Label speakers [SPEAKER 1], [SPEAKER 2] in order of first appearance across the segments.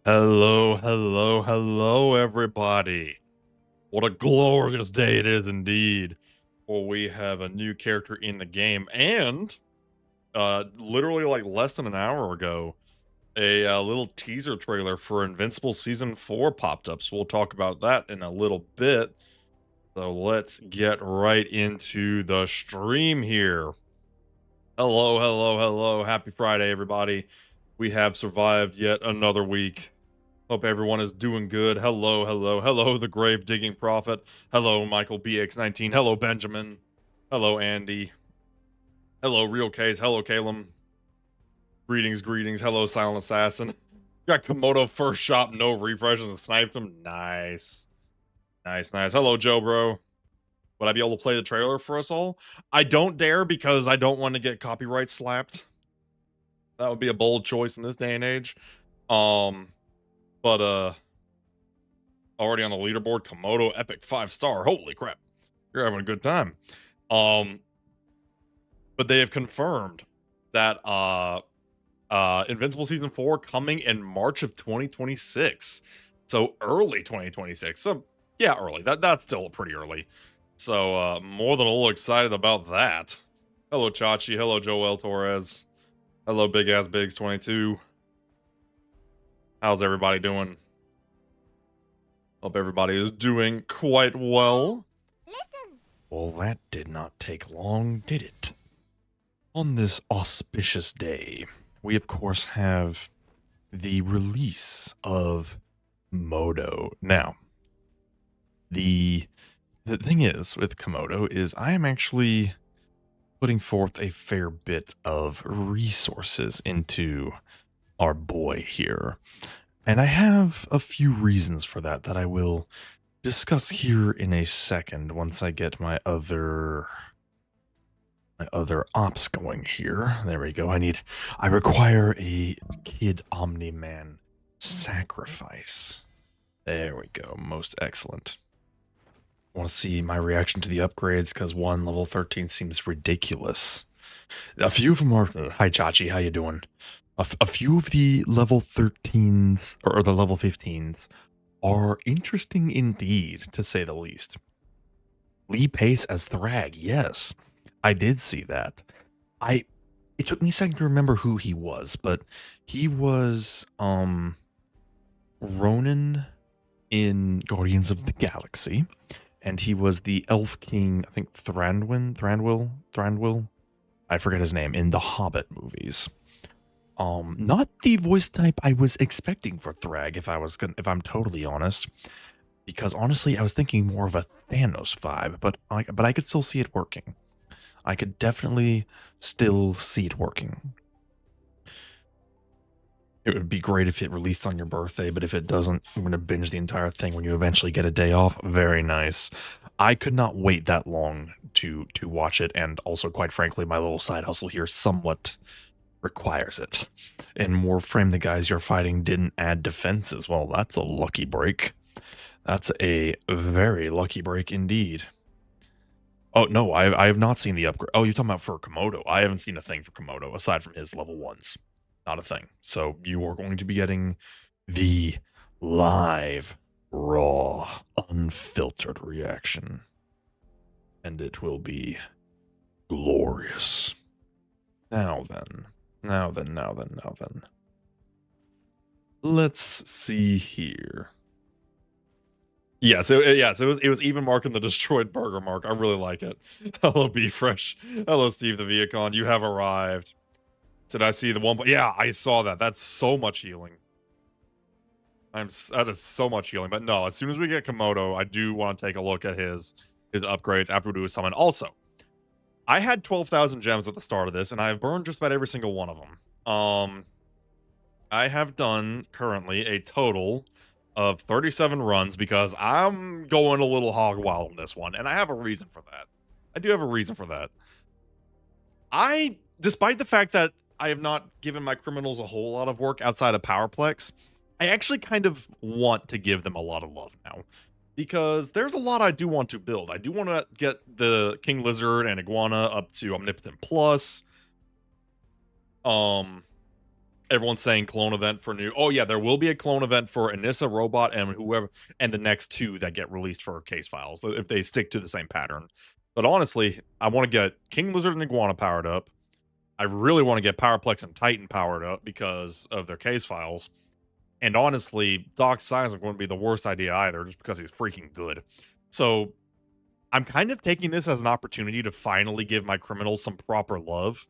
[SPEAKER 1] Hello, hello, hello, everybody. What a glorious day it is indeed. Well, we have a new character in the game, and literally like less than an hour ago, a little teaser trailer for Invincible Season 4 popped up. So we'll talk about that in a little bit. So let's get right into the stream here. Hello, hello, hello. Happy Friday, everybody. We have survived yet another week. Hope everyone is doing good. Hello, hello, hello, the Grave Digging Prophet. Hello, Michael BX19. Hello, Benjamin. Hello, Andy. Hello, Real Case. Hello, Calum. Greetings, greetings. Hello, Silent Assassin. Got Komodo first shot, no refreshes, and sniped him. Nice. Nice, nice. Hello, Joe, bro. Would I be able to play the trailer for us all? I don't dare because I don't want to get copyright slapped. That would be a bold choice in this day and age. But already on the leaderboard, Komodo epic 5-star. Holy crap. You're having a good time. But they have confirmed that Invincible Season 4 coming in March of 2026. So early 2026. So yeah, early. That's still pretty early. So more than a little excited about that. Hello, Chachi. Hello, Joel Torres. Hello, Big Ass Bigs 22. How's everybody doing? Hope everybody is doing quite well.
[SPEAKER 2] Listen.
[SPEAKER 1] Well, that did not take long, did it? On this auspicious day, we of course have the release of Modo. Now, the thing is with Komodo is I am actually putting forth a fair bit of resources into our boy here. And I have a few reasons for that I will discuss here in a second once I get my other ops going here. There we go. I require a Kid Omni-Man sacrifice. There we go. Most excellent. I want to see my reaction to the upgrades because one level 13 seems ridiculous. A few of them are. Hi, Chachi. How you doing? A few of the level 13s or the level 15s are interesting indeed, to say the least. Lee Pace as Thrag, yes. I did see that. It took me a second to remember who he was, but he was Ronan in Guardians of the Galaxy, and he was the Elf King, I think Thranduil. I forget his name, in the Hobbit movies. Not the voice type I was expecting for Thrag, if I'm totally honest. Because honestly, I was thinking more of a Thanos vibe, but I could still see it working. I could definitely still see it working. It would be great if it released on your birthday, but if it doesn't, I'm going to binge the entire thing when you eventually get a day off. Very nice. I could not wait that long to watch it, and also, quite frankly, my little side hustle here somewhat requires it. And Warframe, the guys you're fighting didn't add defenses. Well, that's a lucky break. That's a very lucky break indeed. Oh, no, I have not seen the upgrade. Oh, you're talking about for Komodo. I haven't seen a thing for Komodo aside from his level 1s. Not a thing. So you are going to be getting the live, raw, unfiltered reaction. And it will be glorious. Now then. Let's see here. It was even marking the destroyed burger mark. I really like it. Hello, Be Fresh. Hello, Steve the Viacon. You have arrived. Did I see the one? Yeah, I saw that. That's so much healing. That is so much healing. But no, as soon as we get Komodo, I do want to take a look at his upgrades after we do a summon. Also, I had 12,000 gems at the start of this, and I have burned just about every single one of them. I have done currently a total of 37 runs because I'm going a little hog wild on this one, and I have a reason for that. I do have a reason for that. Despite the fact that I have not given my criminals a whole lot of work outside of Powerplex, I actually kind of want to give them a lot of love now. Because there's a lot I do want to build. I do want to get the King Lizard and Iguana up to Omnipotent Plus. Everyone's saying clone event for new. Oh yeah, there will be a clone event for Anissa, Robot, and whoever, and the next two that get released for case files if they stick to the same pattern. But honestly, I want to get King Lizard and Iguana powered up. I really want to get Powerplex and Titan powered up because of their case files. And honestly, Doc Seismic wouldn't be the worst idea either, just because he's freaking good. So I'm kind of taking this as an opportunity to finally give my criminals some proper love.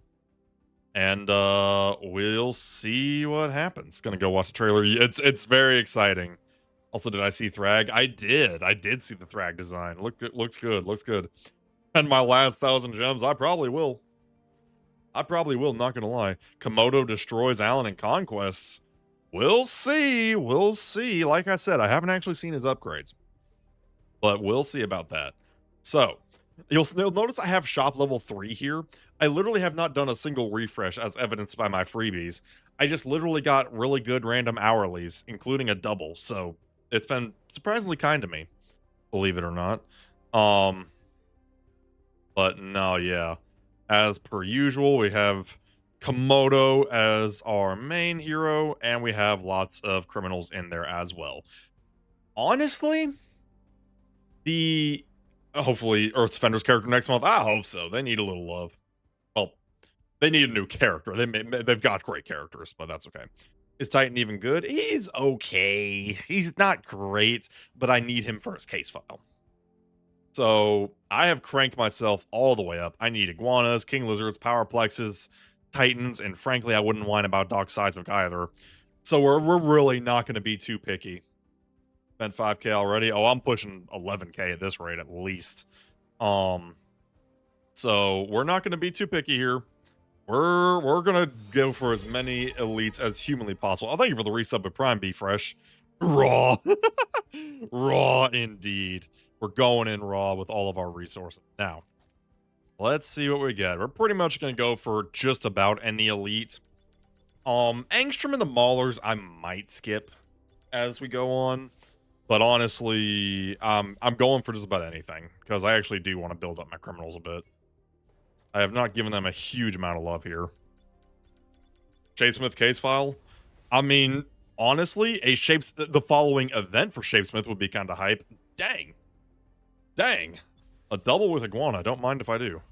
[SPEAKER 1] And we'll see what happens. Gonna go watch the trailer. It's very exciting. Also, did I see Thrag? I did see the Thrag design. Looks good. Looks good. And my last 1,000 gems, I probably will. Not gonna lie. Komodo destroys Alan in Conquests. We'll see. We'll see. Like I said, I haven't actually seen his upgrades. But we'll see about that. So, you'll notice I have shop level 3 here. I literally have not done a single refresh as evidenced by my freebies. I just literally got really good random hourlies, including a double. So, it's been surprisingly kind to me, believe it or not. But no, yeah. As per usual, we have Komodo as our main hero, and we have lots of criminals in there as well. Honestly, hopefully Earth's Defender's character next month, I hope so. They need a little love. Well, they need a new character. They've got great characters, but that's okay. Is Titan even good? He's okay. He's not great, but I need him for his case file. So I have cranked myself all the way up. I need iguanas, king lizards, powerplexes, titans, and frankly, I wouldn't whine about Doc Seismic either. So we're really not going to be too picky. Spent 5K already. Oh, I'm pushing 11K at this rate at least. So we're not going to be too picky here. We're gonna go for as many elites as humanly possible. I'll thank you for the resub with Prime Be Fresh. Raw. Raw indeed. We're going in raw with all of our resources. Now, let's see what we get. We're pretty much gonna go for just about any elite. Angstrom and the Maulers I might skip as we go on. But honestly, I'm going for just about anything. Because I actually do want to build up my criminals a bit. I have not given them a huge amount of love here. Shapesmith case file. I mean, honestly, the following event for Shapesmith would be kind of hype. Dang. Dang. A double with Iguana. Don't mind if I do.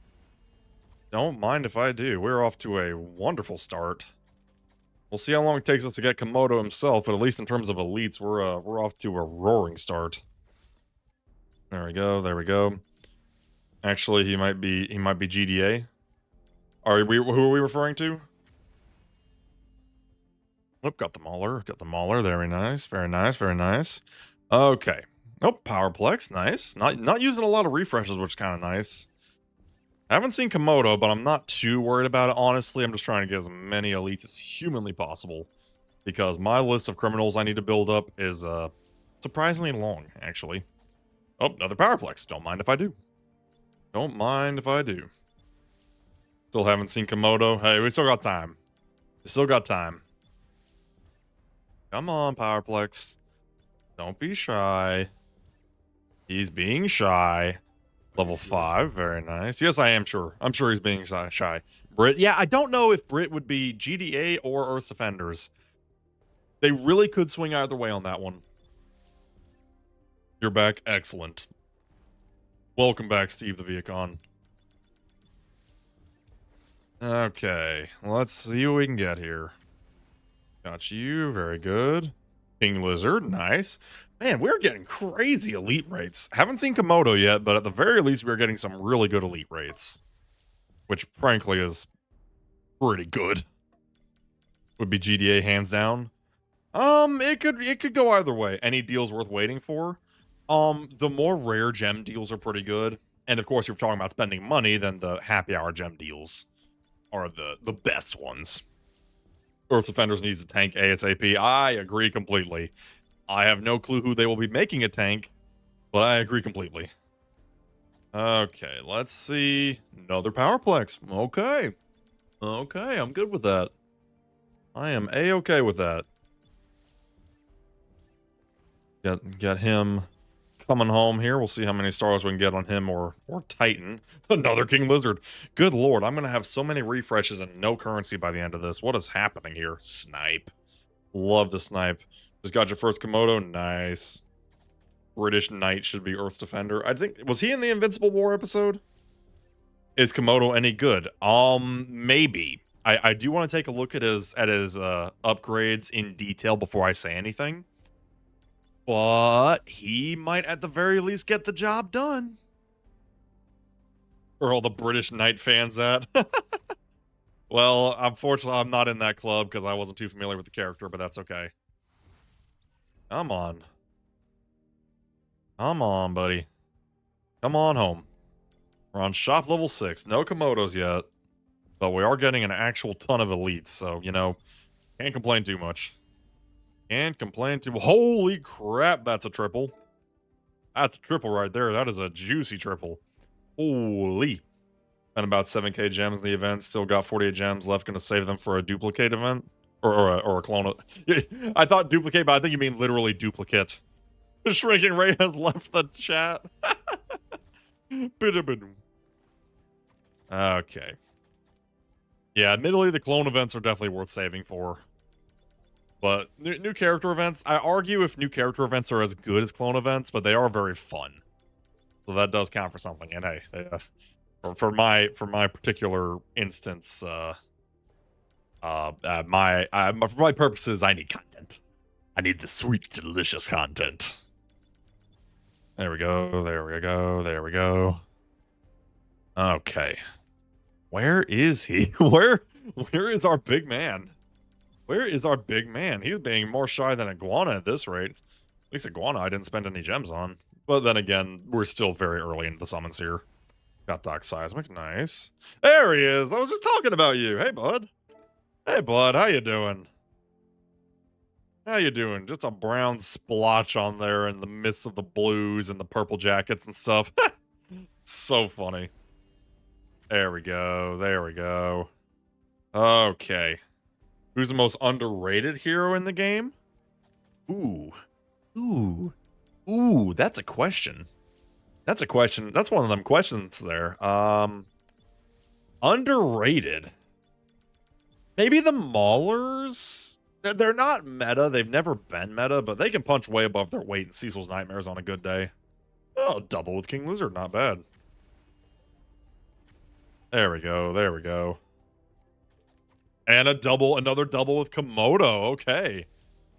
[SPEAKER 1] Don't mind if I do. We're off to a wonderful start. We'll see how long it takes us to get Komodo himself, but at least in terms of elites, we're off to a roaring start. There we go. There we go. Actually, he might be GDA. Who are we referring to? Nope, got the Mauler. Got the Mauler. Very nice. Very nice. Very nice. Okay. Oh, Powerplex. Nice. Not using a lot of refreshes, which is kind of nice. I haven't seen Komodo, but I'm not too worried about it, honestly. I'm just trying to get as many elites as humanly possible. Because my list of criminals I need to build up is surprisingly long, actually. Oh, another Powerplex. Don't mind if I do. Don't mind if I do. Still haven't seen Komodo. Hey, we still got time. We still got time. Come on, Powerplex. Don't be shy. He's being shy. Level 5. Very nice. Yes, I am sure. I'm sure he's being shy. Brit. Yeah, I don't know if Brit would be GDA or Earth's Defenders. They really could swing either way on that one. You're back. Excellent. Welcome back, Steve the Viacon. Okay, let's see what we can get here. Got you, very good. King Lizard, nice. Man, we're getting crazy elite rates. Haven't seen Komodo yet, but at the very least, we're getting some really good elite rates. Which, frankly, is pretty good. Would be GDA hands down. It could go either way. Any deal's worth waiting for. The more rare gem deals are pretty good. And of course, if you're talking about spending money, then the happy hour gem deals are the best ones. Earth's Defenders needs a tank ASAP. I agree completely. I have no clue who they will be making a tank, but I agree completely. Okay, let's see. Another Powerplex. Okay. Okay, I'm good with that. I am A-okay with that. Get him coming home here. We'll see how many stars we can get on him or Titan. Another King Lizard. Good lord, I'm gonna have so many refreshes and no currency by the end of this. What is happening here? Snipe. Love the snipe. Just got your first Komodo. Nice. British Knight should be Earth's Defender. I think, was he in the Invincible War episode? Is Komodo any good? Maybe. I do want to take a look at his upgrades in detail before I say anything. But he might at the very least get the job done. Where all the British Knight fans at. Well, unfortunately, I'm not in that club because I wasn't too familiar with the character, but that's okay. Come on. Come on, buddy. Come on home. We're on shop level 6. No Komodos yet. But we are getting an actual ton of elites, so, you know, can't complain too much. Can't complain too... Holy crap, that's a triple. That's a triple right there. That is a juicy triple. Holy. And about 7k gems in the event. Still got 48 gems left. Gonna save them for a duplicate event. Or a clone. I thought duplicate, but I think you mean literally duplicate. The Shrinking Ray has left the chat. Okay. Yeah, admittedly, the clone events are definitely worth saving for. But new character events, I argue if new character events are as good as clone events, but they are very fun. So that does count for something. And hey, for my particular instance, for my purposes, I need content. I need the sweet, delicious content. There we go. There we go. There we go. Okay. Where is he? Where is our big man? Where is our big man? He's being more shy than Iguana at this rate. At least Iguana I didn't spend any gems on. But then again, we're still very early into the summons here. Got Doc Seismic, nice. There he is! I was just talking about you! Hey, bud! Hey, bud, how you doing? How you doing? Just a brown splotch on there in the midst of the blues and the purple jackets and stuff. So funny. There we go. There we go. Okay. Who's the most underrated hero in the game? Ooh. Ooh. Ooh, that's a question. That's a question. That's one of them questions there. Underrated. Maybe the Maulers? They're not meta. They've never been meta, but they can punch way above their weight in Cecil's Nightmares on a good day. Oh, double with King Lizard. Not bad. There we go. There we go. And another double with Komodo. Okay.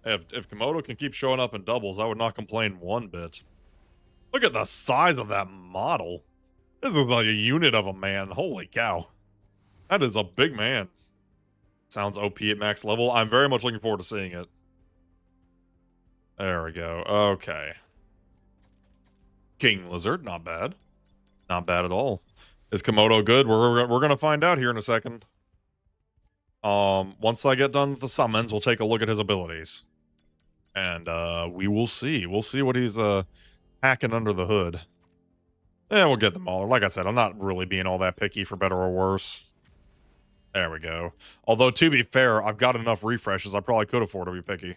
[SPEAKER 1] If Komodo can keep showing up in doubles, I would not complain one bit. Look at the size of that model. This is like a unit of a man. Holy cow. That is a big man. Sounds OP at max level. I'm very much looking forward to seeing it. There we go. Okay. King Lizard. Not bad. Not bad at all. Is Komodo good? We're going to find out here in a second. Once I get done with the summons, we'll take a look at his abilities. And, we will see. We'll see what he's, hacking under the hood. And we'll get them all. Like I said, I'm not really being all that picky for better or worse. There we go. Although, to be fair, I've got enough refreshes. I probably could afford to be picky.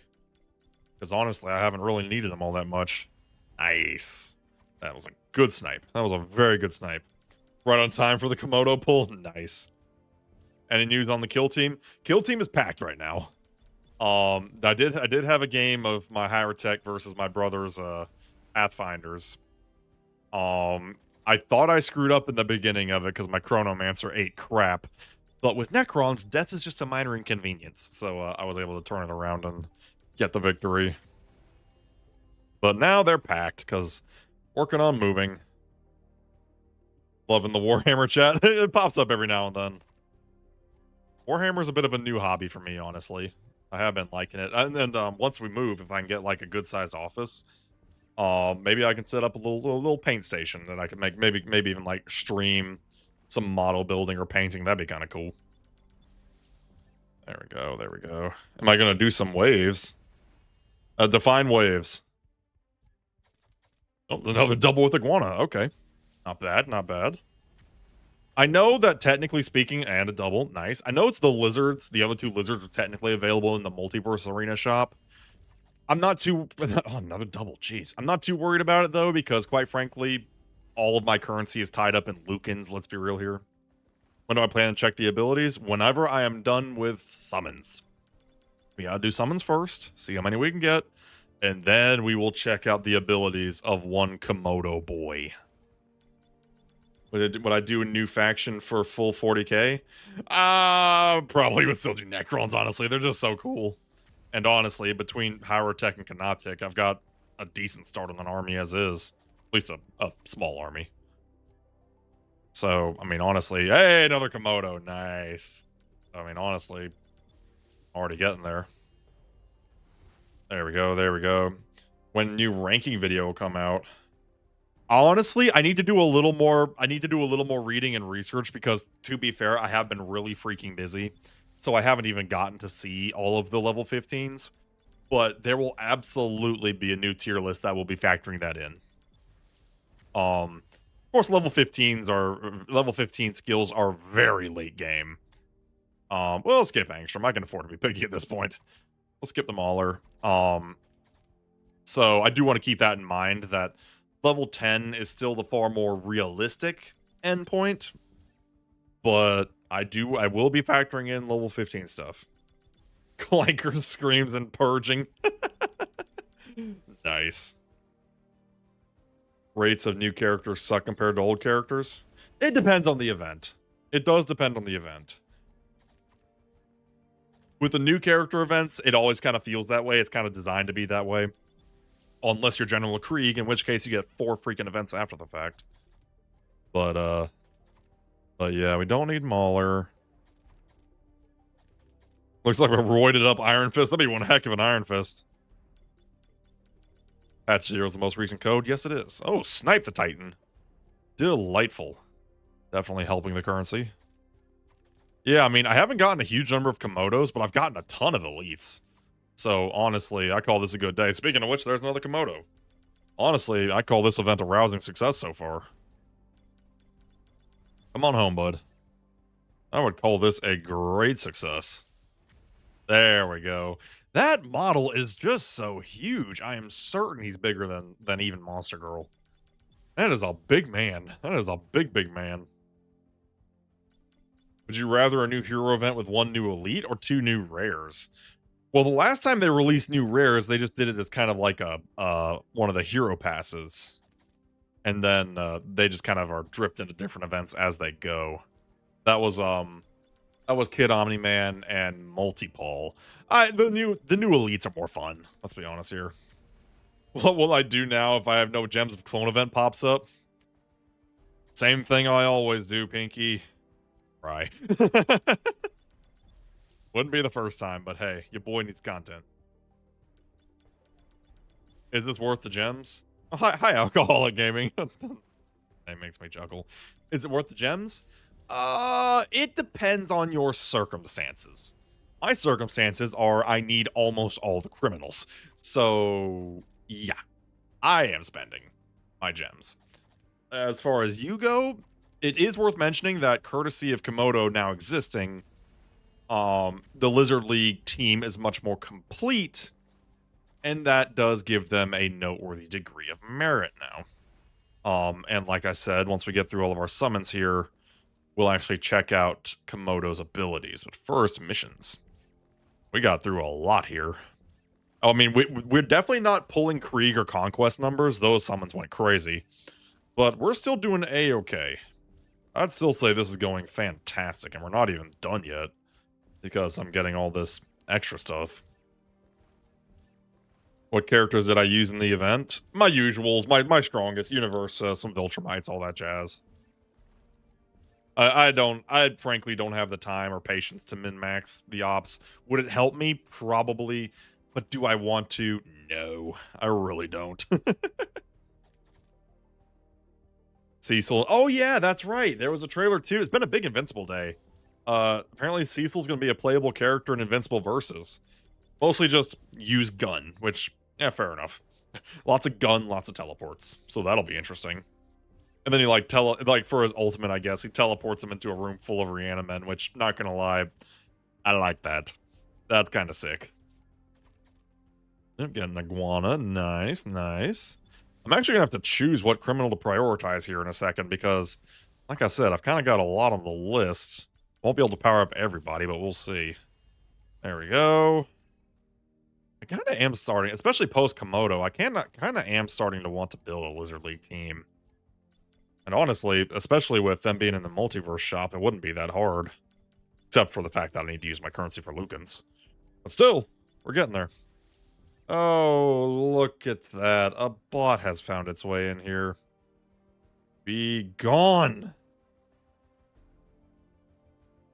[SPEAKER 1] Because honestly, I haven't really needed them all that much. Nice. That was a good snipe. That was a very good snipe. Right on time for the Komodo pull. Nice. Any news on the kill team? Kill team is packed right now. I did have a game of my higher tech versus my brother's Pathfinders. I thought I screwed up in the beginning of it because my Chronomancer ate crap. But with Necrons, death is just a minor inconvenience. So I was able to turn it around and get the victory. But now they're packed because working on moving. Loving the Warhammer chat. It pops up every now and then. Warhammer's a bit of a new hobby for me, honestly. I have been liking it. And then once we move, if I can get like a good-sized office, maybe I can set up a little paint station that I can make, maybe even like stream some model building or painting. That'd be kind of cool. There we go. There we go. Am I going to do some waves? Define waves. Oh, another double with Iguana. Okay. Not bad. Not bad. I know that technically speaking, and a double. Nice. I know it's the lizards. The other two lizards are technically available in the Multiverse Arena shop. I'm not too oh, another double, jeez. I'm not too worried about it though, because quite frankly, all of my currency is tied up in Lucans, let's be real here. When do I plan to check the abilities? Whenever I am done with summons. We gotta do summons first, see how many we can get, and then we will check out the abilities of one Komodo boy. Would I do a new faction for full 40k? Probably would still do Necrons, honestly. They're just so cool. And honestly, between Hyrotech and Kanatic, I've got a decent start on an army as is. At least a small army. So, I mean, honestly, hey, another Komodo. Nice. I mean, honestly, already getting there. There we go. There we go. When new ranking video will come out. Honestly, I need to do a little more. I need to do a little more reading and research because, to be fair, I have been really freaking busy. So I haven't even gotten to see all of the level 15s. But there will absolutely be a new tier list that will be factoring that in. Of course, level 15 skills are very late game. We'll skip Angstrom. I can afford to be picky at this point. We'll skip the Mauler. So I do want to keep that in mind that level 10 is still the far more realistic endpoint, but I will be factoring in level 15 stuff. Clanker screams and purging. Nice. Rates of new characters suck compared to old characters. It depends on the event. It does depend on the event. With the new character events, it always kind of feels that way. It's kind of designed to be that way. Unless you're General Krieg, in which case you get 4 freaking events after the fact. But yeah, we don't need Mauler. Looks like a roided up Iron Fist. That'd be one heck of an Iron Fist. Patch 0 is the most recent code. Yes, it is. Oh, Snipe the Titan. Delightful. Definitely helping the currency. Yeah, I mean, I haven't gotten a huge number of Komodos, but I've gotten a ton of elites. So, honestly, I call this a good day. Speaking of which, there's another Komodo. Honestly, I call this event a rousing success so far. Come on home, bud. I would call this a great success. There we go. That model is just so huge. I am certain he's bigger than even Monster Girl. That is a big man. That is a big, big man. Would you rather a new hero event with 1 new elite or 2 new rares? Well, the last time they released new rares, they just did it as kind of like a one of the hero passes. And then they just kind of are dripped into different events as they go. That was Kid Omni-Man and Multipole. The new elites are more fun. Let's be honest here. What will I do now if I have no gems if clone event pops up? Same thing I always do, Pinky. Right. Wouldn't be the first time, but hey, your boy needs content. Is this worth the gems? Oh, hi, alcoholic gaming. That makes me chuckle. Is it worth the gems? It depends on your circumstances. My circumstances are I need almost all the criminals. So, yeah. I am spending my gems. As far as you go, it is worth mentioning that courtesy of Komodo now existing, the Lizard League team is much more complete, and that does give them a noteworthy degree of merit now. And like I said, once we get through all of our summons here, we'll actually check out Komodo's abilities. But first, missions. We got through a lot here. I mean, we're definitely not pulling Krieg or Conquest numbers. Those summons went crazy. But we're still doing A-okay. I'd still say this is going fantastic, and we're not even done yet. Because I'm getting all this extra stuff. What characters did I use in the event? My usuals, my strongest, Universa, some Viltrumites, all that jazz. I frankly don't have the time or patience to min-max the ops. Would it help me? Probably. But do I want to? No, I really don't. Cecil. Oh yeah, that's right. There was a trailer too. It's been a big Invincible day. Apparently Cecil's going to be a playable character in Invincible Versus. Mostly just use gun, which, yeah, fair enough. Lots of gun, lots of teleports. So that'll be interesting. And then he like for his ultimate, I guess, he teleports him into a room full of Reanimen, which, not gonna lie, I like that. That's kind of sick. I'm getting an iguana. Nice, nice. I'm actually gonna have to choose what criminal to prioritize here in a second because, like I said, I've kind of got a lot on the list. Won't be able to power up everybody, but we'll see. There we go. I kind of am starting, especially post Komodo. I kind of am starting to want to build a Lizard League team. And honestly, especially with them being in the multiverse shop, it wouldn't be that hard. Except for the fact that I need to use my currency for Lucans. But still, we're getting there. Oh, look at that. A bot has found its way in here. Be gone.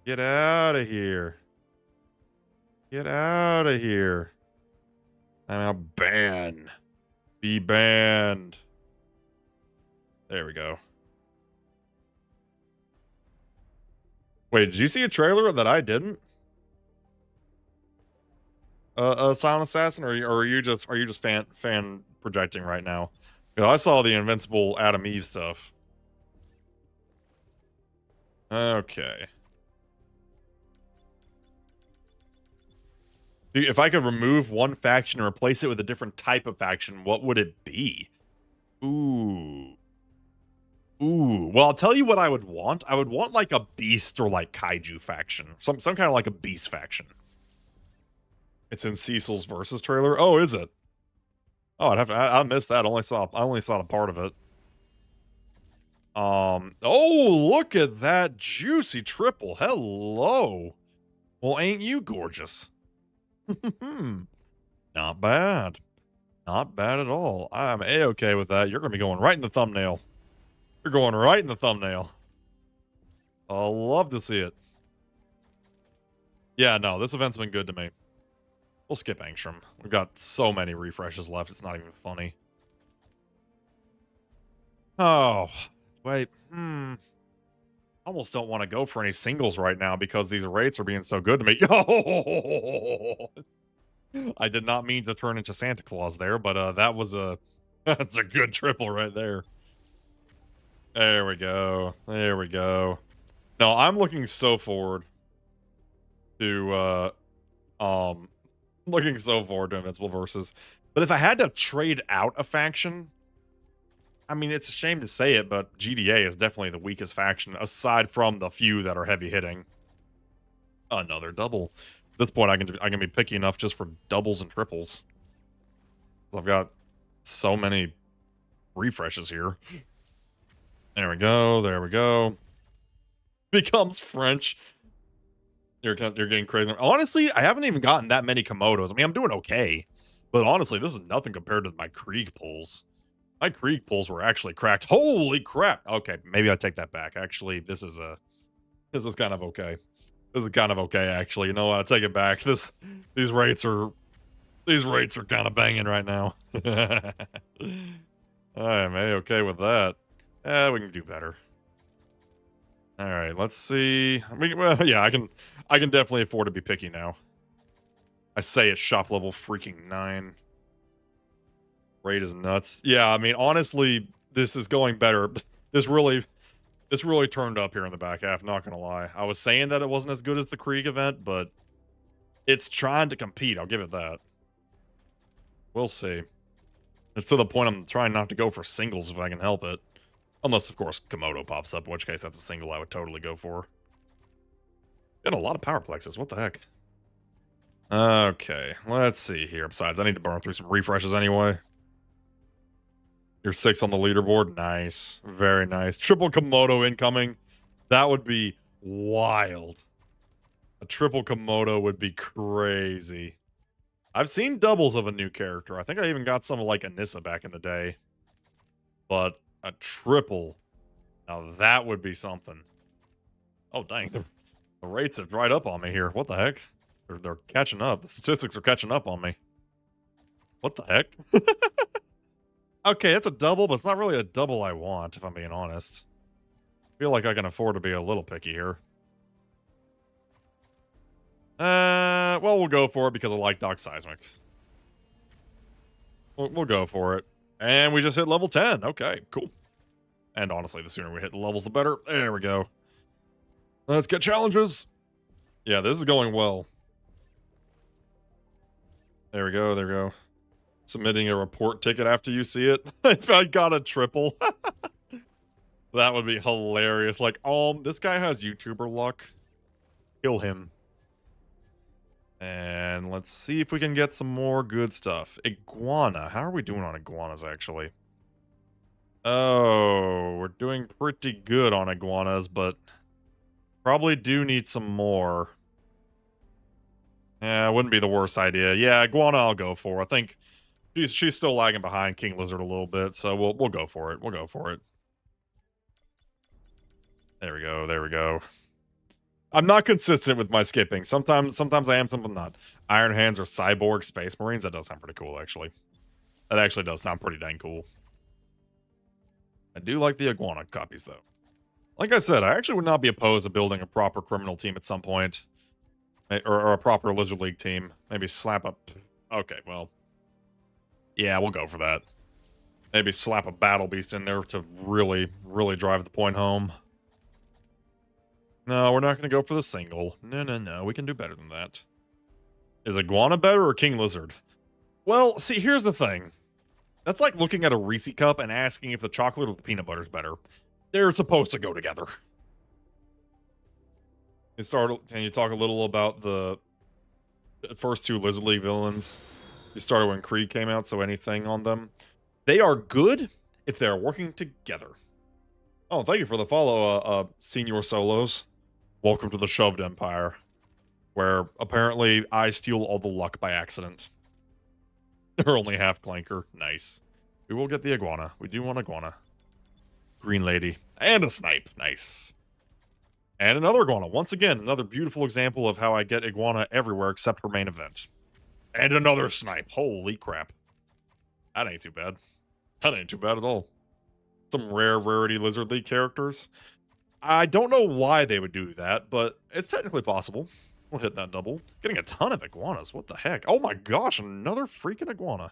[SPEAKER 1] Get out of here. Get out of here. I'm a ban. Be banned. There we go. Wait, did you see a trailer that I didn't? Silent Assassin, or are you just fan projecting right now? You know, I saw the Invincible Adam Eve stuff. Okay. If I could remove one faction and replace it with a different type of faction, what would it be? Ooh. Ooh. Well, I'll tell you what I would want. I would want like a beast or like kaiju faction. Some kind of like a beast faction. It's in Cecil's Versus trailer. Oh, is it? Oh, I missed that. I only saw a part of it. Oh, look at that juicy triple. Hello. Well, ain't you gorgeous? Not bad. Not bad at all. I'm A-okay with that. You're going to be going right in the thumbnail. You're going right in the thumbnail. I'll love to see it. Yeah, no, this event's been good to me. We'll skip Angstrom. We've got so many refreshes left, it's not even funny. Oh, wait. Almost don't want to go for any singles right now because these rates are being so good to me. I did not mean to turn into Santa Claus there, but that was that's a good triple right there. There we go. There we go. No, I'm looking so forward to Invincible Versus. But if I had to trade out a faction, I mean, it's a shame to say it, but GDA is definitely the weakest faction aside from the few that are heavy hitting. Another double. At this point, I can be picky enough just for doubles and triples. I've got so many refreshes here. There we go. There we go. Becomes French. You're getting crazy. Honestly, I haven't even gotten that many Komodos. I mean, I'm doing okay. But honestly, this is nothing compared to my Krieg pulls. My Krieg pulls were actually cracked. Holy crap. Okay, maybe I take that back. Actually, this is kind of okay. This is kind of okay, actually. You know what? I take it back. These rates are kind of banging right now. I'm okay with that. We can do better. All right, let's see. I mean, well, yeah, I can definitely afford to be picky now. I say it's shop level freaking 9. Rate is nuts. Yeah, I mean, honestly, this is going better. This really turned up here in the back half, not gonna lie. I was saying that it wasn't as good as the Krieg event, but it's trying to compete, I'll give it that. We'll see. It's to the point I'm trying not to go for singles if I can help it. Unless, of course, Komodo pops up, in which case that's a single I would totally go for. Getting a lot of power plexes, what the heck? Okay, let's see here. Besides, I need to burn through some refreshes anyway. You're 6 on the leaderboard. Nice. Very nice. Triple Komodo incoming. That would be wild. A triple Komodo would be crazy. I've seen doubles of a new character. I think I even got some like Anissa back in the day. But a triple. Now that would be something. Oh, dang. The rates have dried up on me here. What the heck? They're catching up. The statistics are catching up on me. What the heck? Okay, it's a double, but it's not really a double I want, if I'm being honest. I feel like I can afford to be a little picky here. Well, we'll go for it because I like Doc Seismic. We'll go for it. And we just hit level 10. Okay, cool. And honestly, the sooner we hit the levels, the better. There we go. Let's get challenges. Yeah, this is going well. There we go. There we go. Submitting a report ticket after you see it. If I got a triple, that would be hilarious. Like, this guy has YouTuber luck. Kill him. And let's see if we can get some more good stuff. Iguana. How are we doing on iguanas, actually? Oh, we're doing pretty good on iguanas, but probably do need some more. Yeah, it wouldn't be the worst idea. Yeah, iguana I'll go for. I think she's still lagging behind King Lizard a little bit, so we'll go for it. We'll go for it. There we go. There we go. I'm not consistent with my skipping. Sometimes I am, sometimes not. Iron Hands or Cyborg Space Marines. That does sound pretty cool, actually. That actually does sound pretty dang cool. I do like the iguana copies, though. Like I said, I actually would not be opposed to building a proper criminal team at some point. Or a proper Lizard League team. Maybe slap up... Okay, well... Yeah, we'll go for that. Maybe slap a Battle Beast in there to really, really drive the point home. No, we're not going to go for the single. No. We can do better than that. Is Iguana better or King Lizard? Well, see, here's the thing. That's like looking at a Reese cup and asking if the chocolate or the peanut butter is better. They're supposed to go together. Can you talk a little about the first two Lizard League villains? You started when Krieg came out, so anything on them? They are good if they're working together. Oh, thank you for the follow, Senior Solos. Welcome to the Shuvd Empire, where apparently I steal all the luck by accident. They're only half clanker. Nice. We will get the iguana. We do want iguana. Green lady. And a snipe. Nice. And another iguana. Once again, another beautiful example of how I get iguana everywhere except her main event. And another snipe. Holy crap. That ain't too bad. That ain't too bad at all. Some rarity Lizard League characters. I don't know why they would do that, but it's technically possible. We'll hit that double. Getting a ton of iguanas. What the heck? Oh my gosh, another freaking iguana.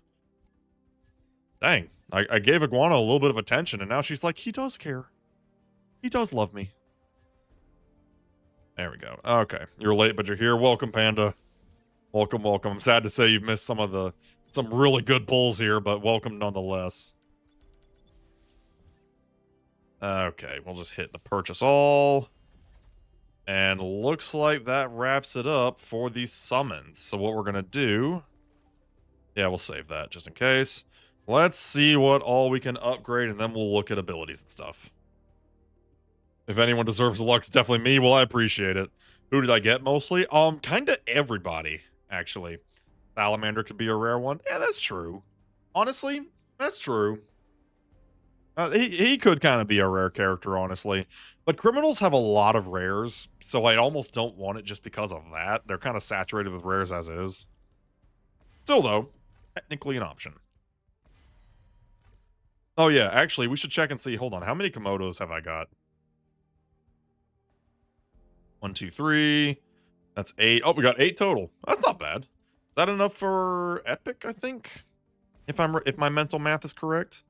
[SPEAKER 1] Dang. I gave iguana a little bit of attention, and now she's like, he does care. He does love me. There we go. Okay. You're late, but you're here. Welcome, Panda. Welcome, welcome. I'm sad to say you've missed some really good pulls here, but welcome nonetheless. Okay, we'll just hit the purchase all. And looks like that wraps it up for these summons. So what we're going to do... Yeah, we'll save that just in case. Let's see what all we can upgrade, and then we'll look at abilities and stuff. If anyone deserves the luck, it's definitely me. Well, I appreciate it. Who did I get mostly? Kind of everybody, actually. Salamander could be a rare one. Yeah, that's true. Honestly, that's true. He could kind of be a rare character, honestly. But criminals have a lot of rares, so I almost don't want it just because of that. They're kind of saturated with rares as is. Still, though, technically an option. Oh, yeah, actually, we should check and see. Hold on, how many Komodos have I got? 1, 2, 3. That's 8. Oh, we got 8 total. That's not bad. Is that enough for Epic, I think? If my mental math is correct?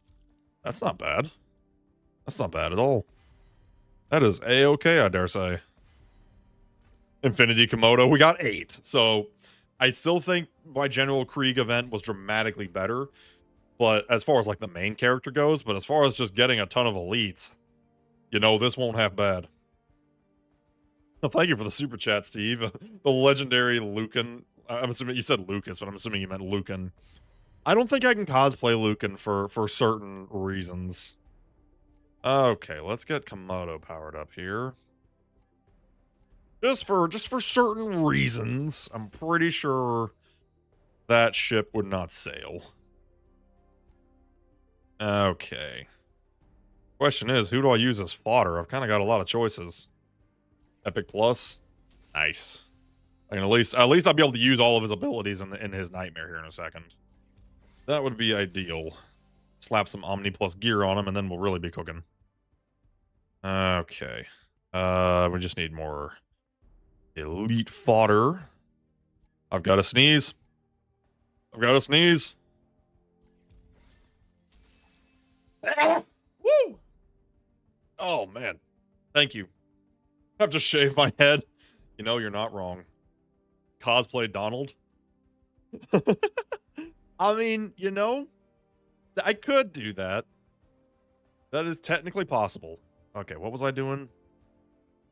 [SPEAKER 1] That's not bad. That's not bad at all. That is A-okay, I dare say. Infinity Komodo, we got 8. So, I still think my General Krieg event was dramatically better. But as far as, like, the main character goes, but as far as just getting a ton of elites, you know, this won't have bad. Well, thank you for the super chat, Steve. The legendary Lucan. I'm assuming you said Lucas, but I'm assuming you meant Lucan. I don't think I can cosplay Lucan for certain reasons. Okay, let's get Komodo powered up here. Just for certain reasons, I'm pretty sure that ship would not sail. Okay. Question is, who do I use as fodder? I've kind of got a lot of choices. Epic Plus. Nice. I mean, at least I'll be able to use all of his abilities in his nightmare here in a second. That would be ideal. Slap some Omni Plus gear on him, and then we'll really be cooking. Okay. We just need more elite fodder. I've got to sneeze. I've got to sneeze. Woo! Oh, man. Thank you. I've just shaved my head. You know, you're not wrong. Cosplay Donald. I mean, I could do that. That is technically possible. Okay, what was I doing?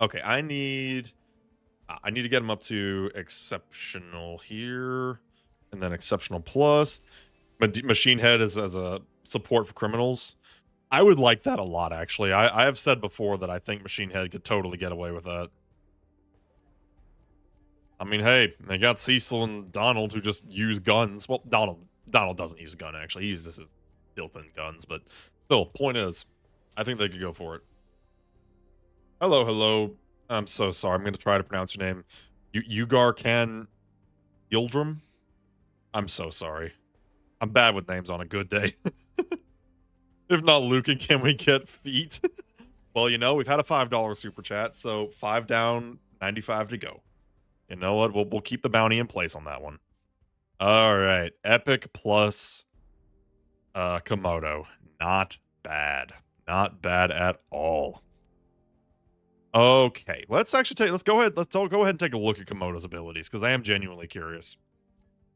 [SPEAKER 1] Okay, I need to get him up to exceptional here, and then exceptional plus. Machine Head is as a support for criminals. I would like that a lot, actually. I have said before that I think Machine Head could totally get away with that. I mean, hey, they got Cecil and Donald who just use guns. Well, Donald doesn't use a gun, actually. He uses his built-in guns, but still, point is, I think they could go for it. Hello, hello. I'm so sorry. I'm going to try to pronounce your name. Ugar Can Yildrim? I'm so sorry. I'm bad with names on a good day. If not Lucan, can we get feet? Well, we've had a $5 super chat, so 5 down, 95 to go. You know what? We'll keep the bounty in place on that one. All right, Epic plus Komodo. Not bad. Not bad at all. Okay, let's go ahead and take a look at Komodo's abilities, because I am genuinely curious.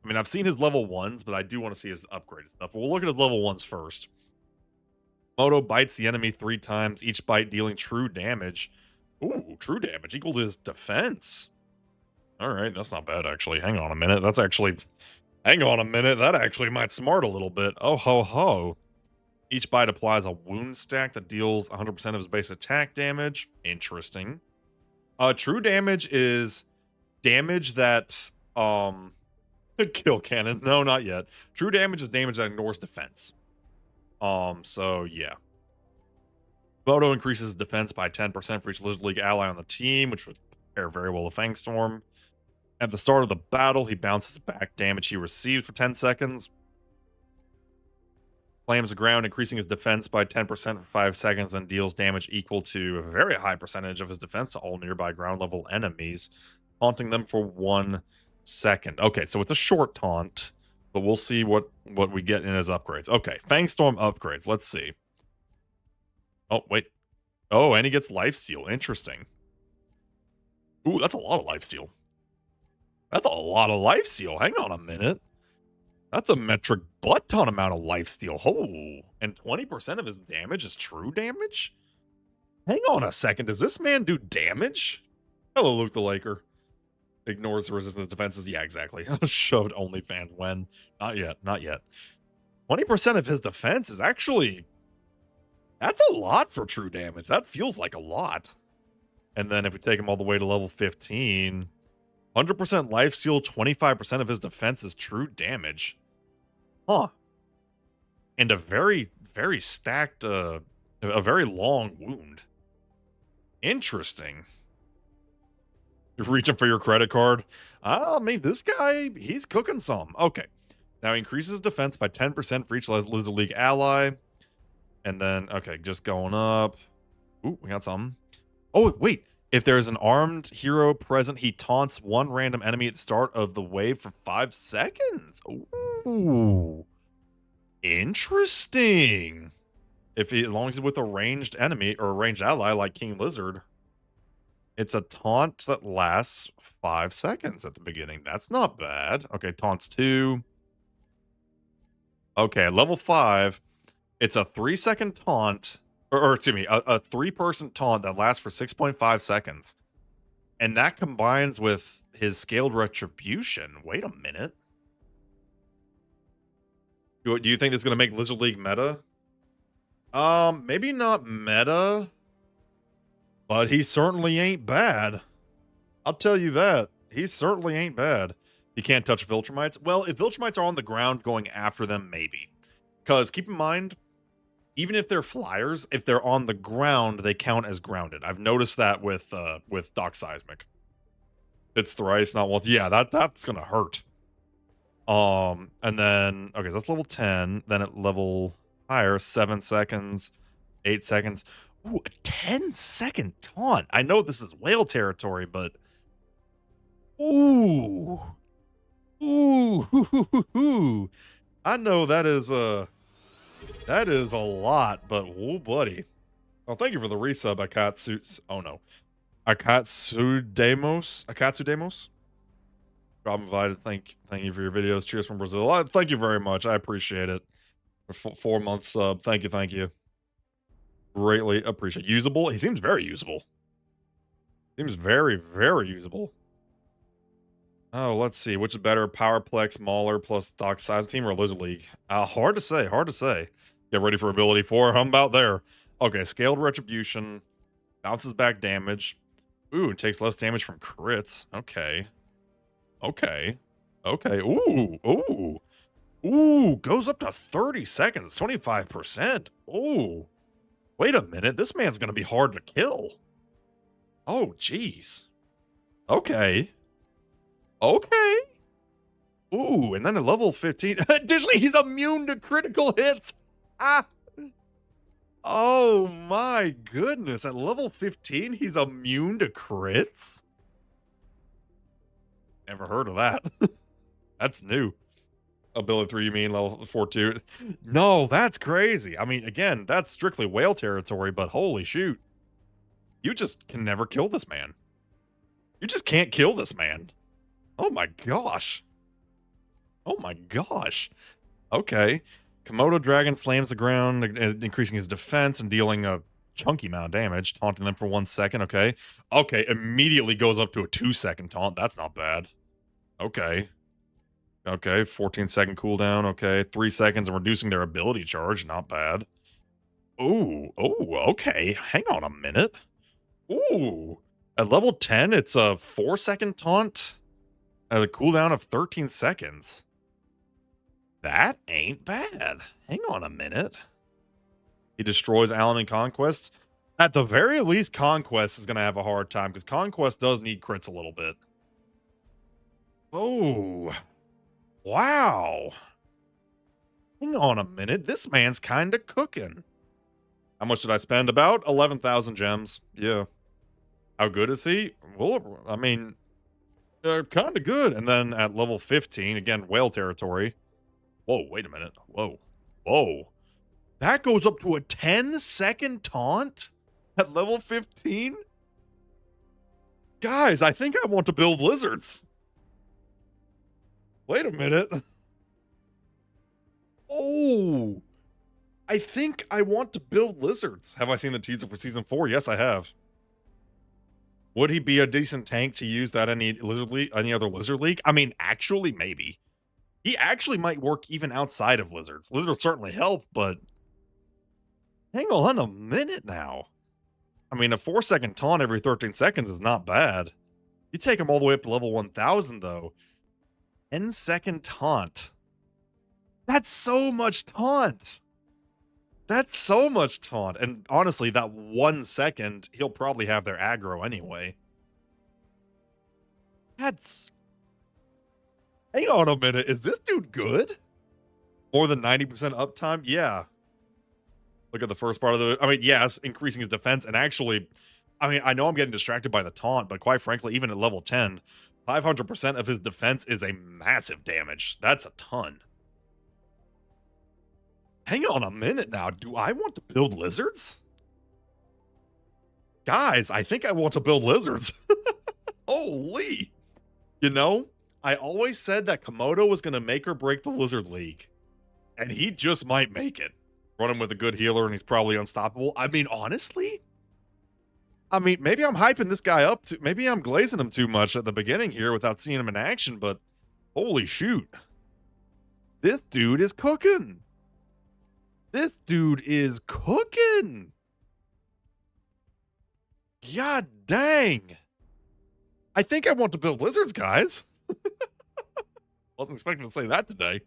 [SPEAKER 1] I mean, I've seen his level 1s, but I do want to see his upgraded stuff. But we'll look at his level 1s first. Komodo bites the enemy 3 times, each bite dealing true damage. Ooh, true damage equal to his defense. Alright, that's not bad, actually. Hang on a minute. That actually might smart a little bit. Oh, ho, ho. Each bite applies a wound stack that deals 100% of his base attack damage. Interesting. True damage is damage that, kill cannon. No, not yet. True damage is damage that ignores defense. So, yeah. Komodo increases defense by 10% for each Lizard League ally on the team, which would pair very well with Fangstorm. At the start of the battle, he bounces back damage he received for 10 seconds. Slams the ground, increasing his defense by 10% for 5 seconds, and deals damage equal to a very high percentage of his defense to all nearby ground level enemies, taunting them for 1 second. Okay, so it's a short taunt, but we'll see what we get in his upgrades. Okay, Fangstorm upgrades. Let's see. Oh, wait. Oh, and he gets lifesteal. Interesting. Ooh, that's a lot of lifesteal. That's a lot of lifesteal. Hang on a minute. That's a metric butt ton amount of lifesteal. Oh, and 20% of his damage is true damage? Hang on a second. Does this man do damage? Hello, Luke the Laker. Ignores the resistance defenses. Yeah, exactly. Showed OnlyFans when. Not yet. Not yet. 20% of his defense is actually... That's a lot for true damage. That feels like a lot. And then if we take him all the way to level 15... 100% lifesteal, 25% of his defense is true damage. Huh. And a very, very stacked, a very long wound. Interesting. You're reaching for your credit card? I mean, this guy, he's cooking some. Okay. Now he increases defense by 10% for each Lizard League ally. And then, okay, just going up. Ooh, we got something. Oh, wait. If there's an armed hero present, he taunts one random enemy at the start of the wave for 5 seconds. Ooh. Interesting. As long as it's with a ranged enemy or a ranged ally like King Lizard, it's a taunt that lasts 5 seconds at the beginning. That's not bad. Okay, taunts 2. Okay, level 5, it's a 3-second taunt. Or excuse me, a 3-person taunt that lasts for 6.5 seconds. And that combines with his scaled retribution. Wait a minute. Do you think this is going to make Lizard League meta? Maybe not meta. But he certainly ain't bad. I'll tell you that. He certainly ain't bad. He can't touch Viltrumites. Well, if Viltrumites are on the ground going after them, maybe. Because keep in mind, even if they're flyers, if they're on the ground, they count as grounded. I've noticed that with Doc Seismic. It's thrice, not once. Yeah, that's gonna hurt. And then okay, so that's level 10. Then at level higher, 7 seconds, 8 seconds. Ooh, a 10-second taunt. I know this is whale territory, but ooh, ooh, I know that is a lot, but oh, buddy. Oh, thank you for the resub, Akatsu. Oh, no. Akatsudemos? Rob invited. Thank you for your videos. Cheers from Brazil. Thank you very much. I appreciate it. For 4 months sub. Thank you. Thank you. Greatly appreciate. Usable. He seems very usable. Seems very, very usable. Oh, let's see. Which is better, Powerplex, Mauler plus Doc Size Team or Lizard League? Hard to say. Hard to say. Get ready for ability 4. I'm about there. Okay, Scaled Retribution. Bounces back damage. Ooh, it takes less damage from crits. Okay. Okay. Okay. Ooh. Ooh. Ooh. Goes up to 30 seconds. 25%. Ooh. Wait a minute. This man's going to be hard to kill. Oh, jeez. Okay. Okay. Ooh, and then at level 15, additionally, he's immune to critical hits. Ah. Oh my goodness. At level 15, he's immune to crits? Never heard of that. That's new. Ability 3, you mean level 4 2? No, that's crazy. I mean, again, that's strictly whale territory, but holy shoot. You just can never kill this man. You just can't kill this man. Oh my gosh. Oh my gosh. Okay. Komodo Dragon slams the ground, increasing his defense and dealing a chunky amount of damage, taunting them for 1 second. Okay. Okay. Immediately goes up to a 2-second taunt. That's not bad. Okay. Okay. 14-second cooldown. Okay. 3 seconds and reducing their ability charge. Not bad. Ooh. Oh, okay. Hang on a minute. Ooh. At level 10, it's a 4-second taunt at a cooldown of 13 seconds. That ain't bad. Hang on a minute. He destroys Allen and Conquest. At the very least, Conquest is going to have a hard time because Conquest does need crits a little bit. Oh. Wow. Hang on a minute. This man's kind of cooking. How much did I spend? About 11,000 gems. Yeah. How good is he? Well, I mean, kind of good. And then at level 15, again, whale territory. Whoa, wait a minute. Whoa. Whoa. That goes up to a 10-second taunt at level 15? Guys, I think I want to build lizards. Wait a minute. Oh. I think I want to build lizards. Have I seen the teaser for season 4? Yes, I have. Would he be a decent tank to use that any other lizard league? I mean, actually, maybe. He actually might work even outside of lizards. Lizards certainly help, but hang on a minute now. I mean, a 4-second taunt every 13 seconds is not bad. You take him all the way up to level 1000, though. 10-second taunt. That's so much taunt. That's so much taunt. And honestly, that 1 second, he'll probably have their aggro anyway. That's... Hang on a minute. Is this dude good? More than 90% uptime? Yeah. Look at the first part of the... I mean, yes, increasing his defense. And actually, I mean, I know I'm getting distracted by the taunt, but quite frankly, even at level 10, 500% of his defense is a massive damage. That's a ton. Hang on a minute now. Do I want to build lizards? Guys, I think I want to build lizards. Holy. You know, I always said that Komodo was going to make or break the Lizard League. And he just might make it. Run him with a good healer and he's probably unstoppable. I mean, honestly? I mean, maybe I'm hyping this guy up too. Maybe I'm glazing him too much at the beginning here without seeing him in action, but holy shoot. This dude is cooking. This dude is cooking. God dang. I think I want to build lizards, guys. Wasn't expecting to say that today.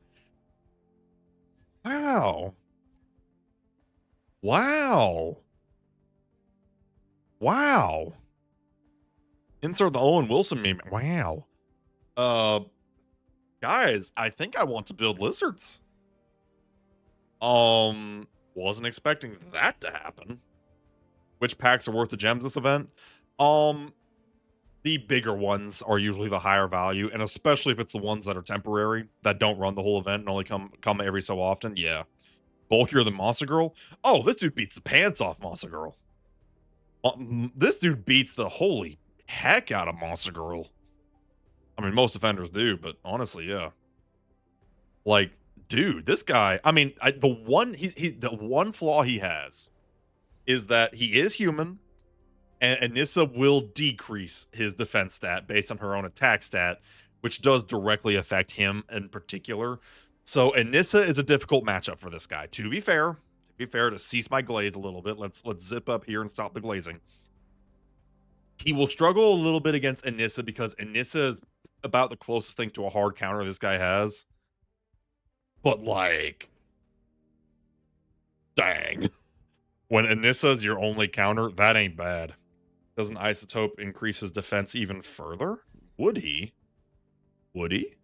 [SPEAKER 1] Wow. Wow. Wow. Insert the Owen Wilson meme. Wow. Guys, I think I want to build lizards. Wasn't expecting that to happen. Which packs are worth the gems this event? The bigger ones are usually the higher value, and especially if it's the ones that are temporary, that don't run the whole event and only come every so often. Yeah. Bulkier than Monster Girl? Oh, this dude beats the pants off Monster Girl. This dude beats the holy heck out of Monster Girl. I mean, most defenders do, but honestly, yeah. Like, dude, this guy, I mean, the one flaw he has is that he is human, and Anissa will decrease his defense stat based on her own attack stat, which does directly affect him in particular. So Anissa is a difficult matchup for this guy. To cease my glaze a little bit, let's zip up here and stop the glazing. He will struggle a little bit against Anissa because Anissa is about the closest thing to a hard counter this guy has. But like, dang. When Anissa's your only counter, that ain't bad. Doesn't Isotope increase his defense even further? Would he? Would he?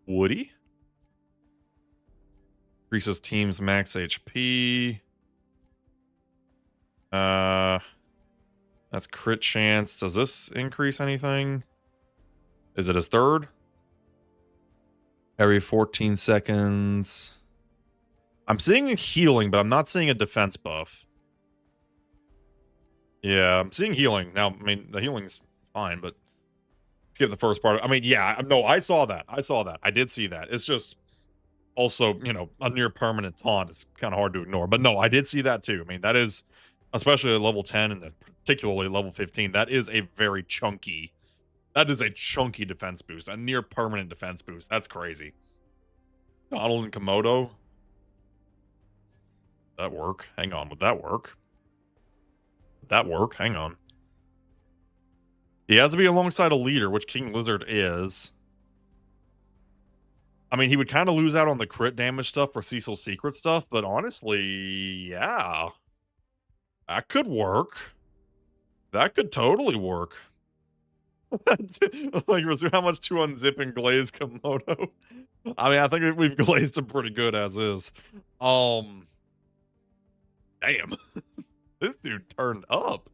[SPEAKER 1] Would he? Increases team's max HP. That's crit chance. Does this increase anything? Is it his third? Every 14 seconds. I'm seeing a healing, but I'm not seeing a defense buff. Yeah, I'm seeing healing. Now, I mean, the healing's fine, but skip the first part. I mean, yeah, no, I saw that. I did see that. It's just also, you know, a near permanent taunt is kind of hard to ignore. But no, I did see that too. I mean, that is, especially at level 10 and particularly level 15, that is a chunky defense boost, a near permanent defense boost. That's crazy. Donald and Komodo. That work? Hang on, would that work? Hang on. He has to be alongside a leader, which King Lizard is. I mean, he would kind of lose out on the crit damage stuff for Cecil's secret stuff, but honestly, yeah. That could work. That could totally work. Like, how much to unzip and glaze Komodo? I mean, I think we've glazed him pretty good as is. Damn. This dude turned up.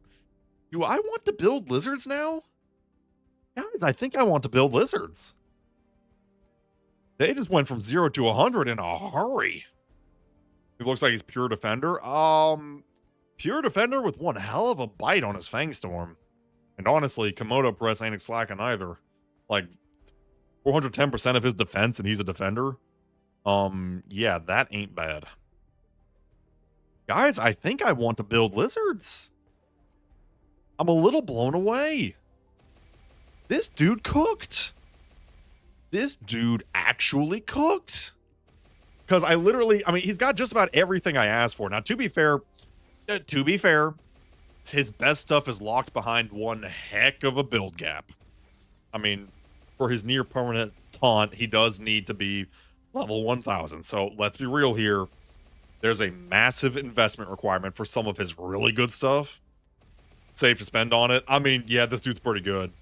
[SPEAKER 1] Do I want to build lizards now? Guys, I think I want to build lizards. They just went from 0 to 100 in a hurry. He looks like he's pure defender. Pure defender with one hell of a bite on his Fangstorm. And honestly, Komodo Press ain't slacking either. Like, 410% of his defense, and he's a defender. Yeah, that ain't bad. Guys, I think I want to build lizards. I'm a little blown away. This dude cooked. This dude actually cooked. Because I mean, he's got just about everything I asked for. Now, to be fair, his best stuff is locked behind one heck of a build gap. I mean, for his near permanent taunt, he does need to be level 1000. So let's be real here. There's a massive investment requirement for some of his really good stuff. Safe to spend on it. I mean, yeah, this dude's pretty good.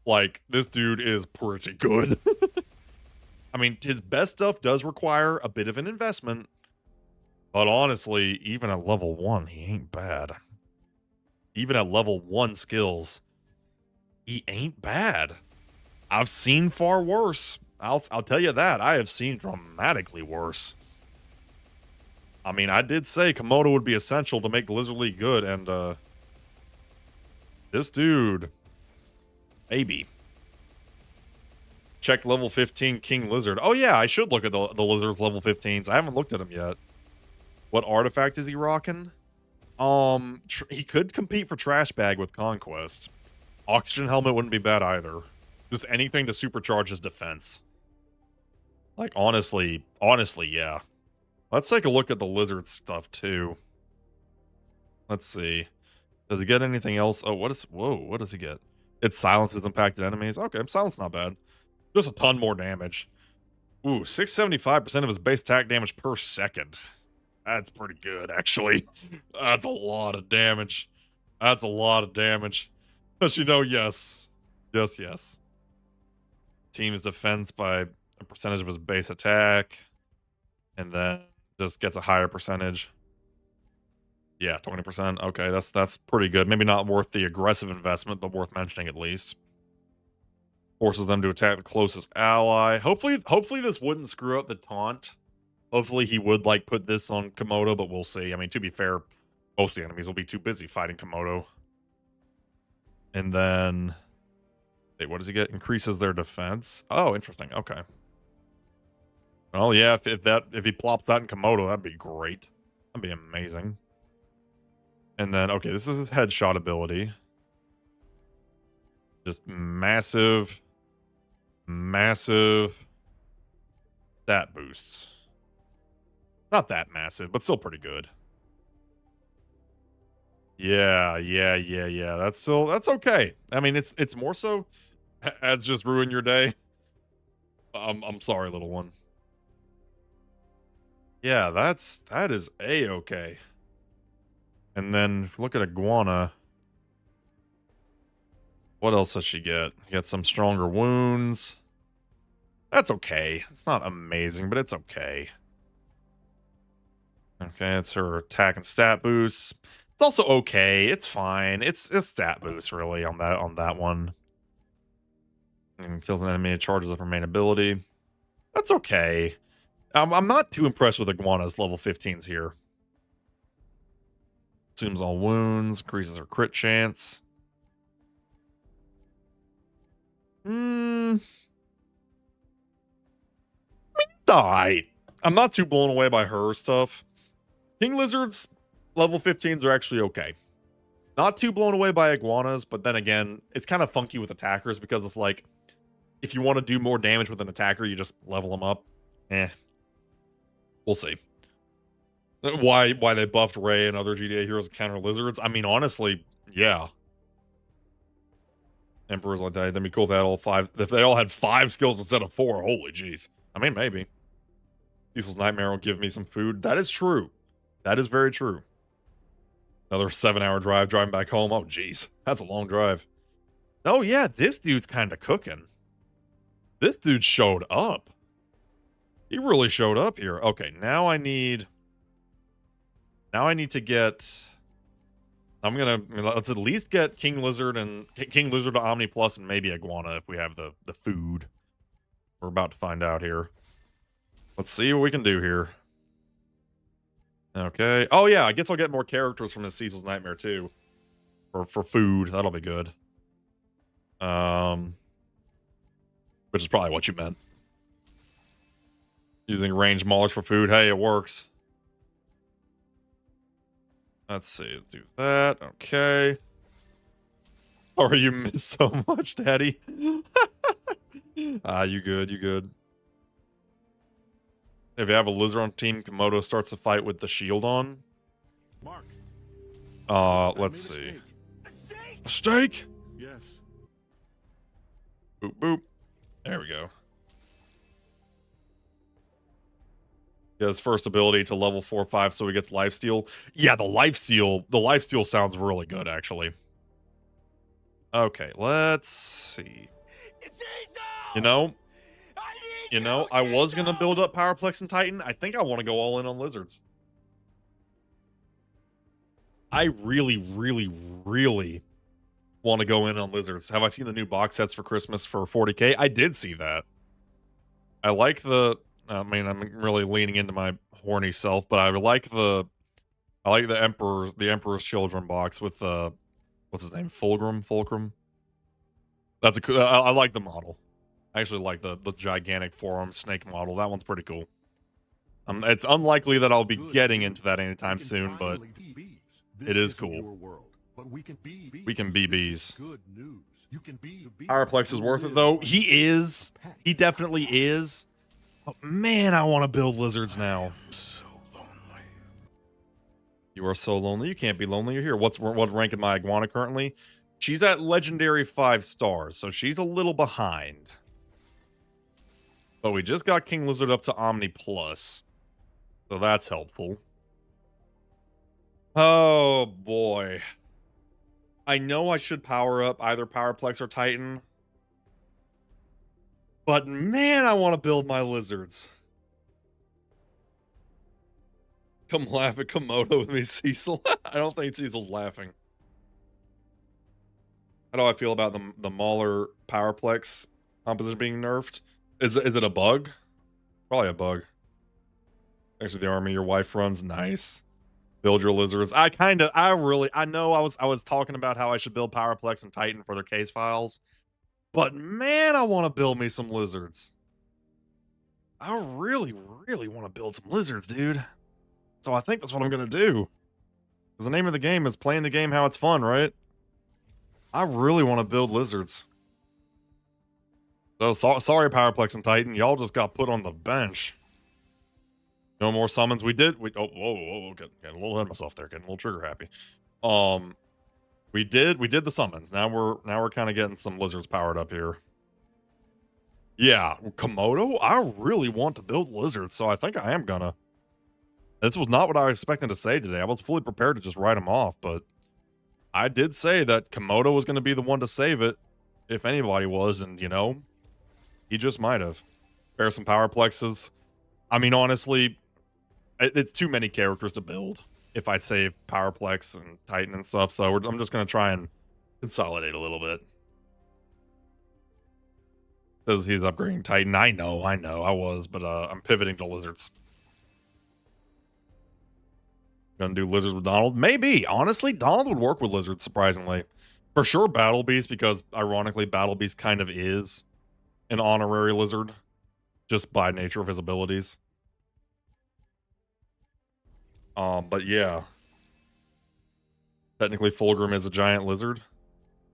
[SPEAKER 1] Like, this dude is pretty good. I mean, his best stuff does require a bit of an investment. But honestly, even at level 1, he ain't bad. Even at level 1 skills, he ain't bad. I've seen far worse. I'll tell you that. I have seen dramatically worse. I mean, I did say Komodo would be essential to make Lizard League good, and this dude, maybe. Check level 15 King Lizard. Oh yeah, I should look at the Lizard's level 15s. I haven't looked at him yet. What artifact is he rocking? He could compete for Trash Bag with Conquest. Oxygen Helmet wouldn't be bad either. Just anything to supercharge his defense. Like, honestly, yeah. Let's take a look at the lizard stuff, too. Let's see. Does he get anything else? Oh, what does he get? It silences impacted enemies. Okay, silence not bad. Just a ton more damage. Ooh, 675% of his base attack damage per second. That's pretty good, actually. That's a lot of damage. That's a lot of damage. But you know, yes. Yes. Team's defense by a percentage of his base attack. And then just gets a higher percentage. Yeah, 20%. Okay, that's pretty good. Maybe not worth the aggressive investment, but worth mentioning at least. Forces them to attack the closest ally. Hopefully this wouldn't screw up the taunt. Hopefully he would, like, put this on Komodo, but we'll see. I mean, to be fair, most of the enemies will be too busy fighting Komodo. And then Wait, what does he get? Increases their defense. Oh, interesting. Okay. Oh yeah, if he plops that in Komodo, that'd be great. That'd be amazing. And then okay, this is his headshot ability. Just massive stat boosts. Not that massive, but still pretty good. Yeah. That's okay. I mean, it's more so ads just ruin your day. I'm sorry, little one. Yeah, that is a-okay. And then look at Iguana. What else does she get? Get some stronger wounds. That's okay. It's not amazing, but it's okay. Okay, it's her attack and stat boosts. It's also okay. It's fine. It's stat boost really on that one. And kills an enemy, it charges up her main ability. That's okay. I'm not too impressed with Iguana's level 15s here. Consumes all wounds, increases her crit chance. It's alright. I'm not too blown away by her stuff. King Lizards, level 15s are actually okay. Not too blown away by Iguanas, but then again, it's kind of funky with attackers because it's like, if you want to do more damage with an attacker, you just level them up. We'll see. Why they buffed Ray and other GTA heroes to counter lizards? I mean, honestly, yeah. Emperors like that. That'd be cool if they had all 5. If they all had 5 skills instead of 4. Holy jeez. I mean, maybe. Cecil's Nightmare will give me some food. That is true. That is very true. Another 7-hour drive driving back home. Oh, jeez. That's a long drive. Oh, yeah. This dude's kind of cooking. This dude showed up. He really showed up here. Okay, now I need to get... let's at least get King Lizard to Omni Plus and maybe Iguana if we have the food. We're about to find out here. Let's see what we can do here. Okay. Oh yeah, I guess I'll get more characters from this Cecil's Nightmare too. For food. That'll be good. Which is probably what you meant. Using range maulers for food. Hey, it works. Let's see. Let's do that. Okay. Oh, you miss so much, Daddy. You good. You good. If you have a lizard on team, Komodo starts the fight with the shield on.
[SPEAKER 2] Mark.
[SPEAKER 1] Let's see. A steak?
[SPEAKER 2] Yes.
[SPEAKER 1] Boop, boop. There we go. His first ability to level 4-5, so he gets lifesteal. Yeah, the lifesteal sounds really good, actually. Okay, let's see. You know, I was gonna build up Powerplex and Titan. I think I want to go all in on lizards. I really want to go in on lizards. Have I seen the new box sets for Christmas for 40K? I did see that. I like the... I mean, I'm really leaning into my horny self, but I like the Emperor's Children box with what's his name? Fulcrum. That's a cool. I like the model. I actually like the gigantic forearm snake model. That one's pretty cool. It's unlikely that I'll be getting into that anytime soon, but it is cool. We can be bees. Powerplex is worth it though. He is. He definitely is. Oh, man, I want to build lizards now.
[SPEAKER 2] So lonely.
[SPEAKER 1] You are so lonely. You can't be lonely. You're here. What rank is my Iguana currently? She's at legendary 5 stars, so she's a little behind. But we just got King Lizard up to Omni Plus, so that's helpful. Oh boy. I know I should power up either Powerplex or Titan. But man, I want to build my lizards. Come laugh at Komodo with me, Cecil. I don't think Cecil's laughing. How do I feel about the Mauler Powerplex composition being nerfed? Is it a bug? Probably a bug. Thanks to the army your wife runs. Nice. Build your lizards. I know I was talking about how I should build Powerplex and Titan for their case files. But man, I want to build me some lizards. I really, really want to build some lizards, dude. So I think that's what I'm going to do. Because the name of the game is playing the game how it's fun, right? I really want to build lizards. So sorry, Powerplex and Titan. Y'all just got put on the bench. No more summons. We did. Oh, whoa. Getting a little ahead of myself there. Getting a little trigger happy. We did the summons. Now we're kind of getting some lizards powered up here. Yeah, Komodo. I really want to build lizards, so I think I am gonna. This was not what I was expecting to say today. I was fully prepared to just write them off, but I did say that Komodo was going to be the one to save it, if anybody was, and he just might have. Spare some Powerplexes. I mean, honestly, it's too many characters to build if I save Powerplex and Titan and stuff, so I'm just going to try and consolidate a little bit. Says he's upgrading Titan. I know, I was, but I'm pivoting to lizards. Gonna do lizards with Donald? Maybe. Honestly, Donald would work with lizards, surprisingly. For sure, Battle Beast, because ironically, Battle Beast kind of is an honorary lizard, just by nature of his abilities. But yeah. Technically, Fulgrim is a giant lizard.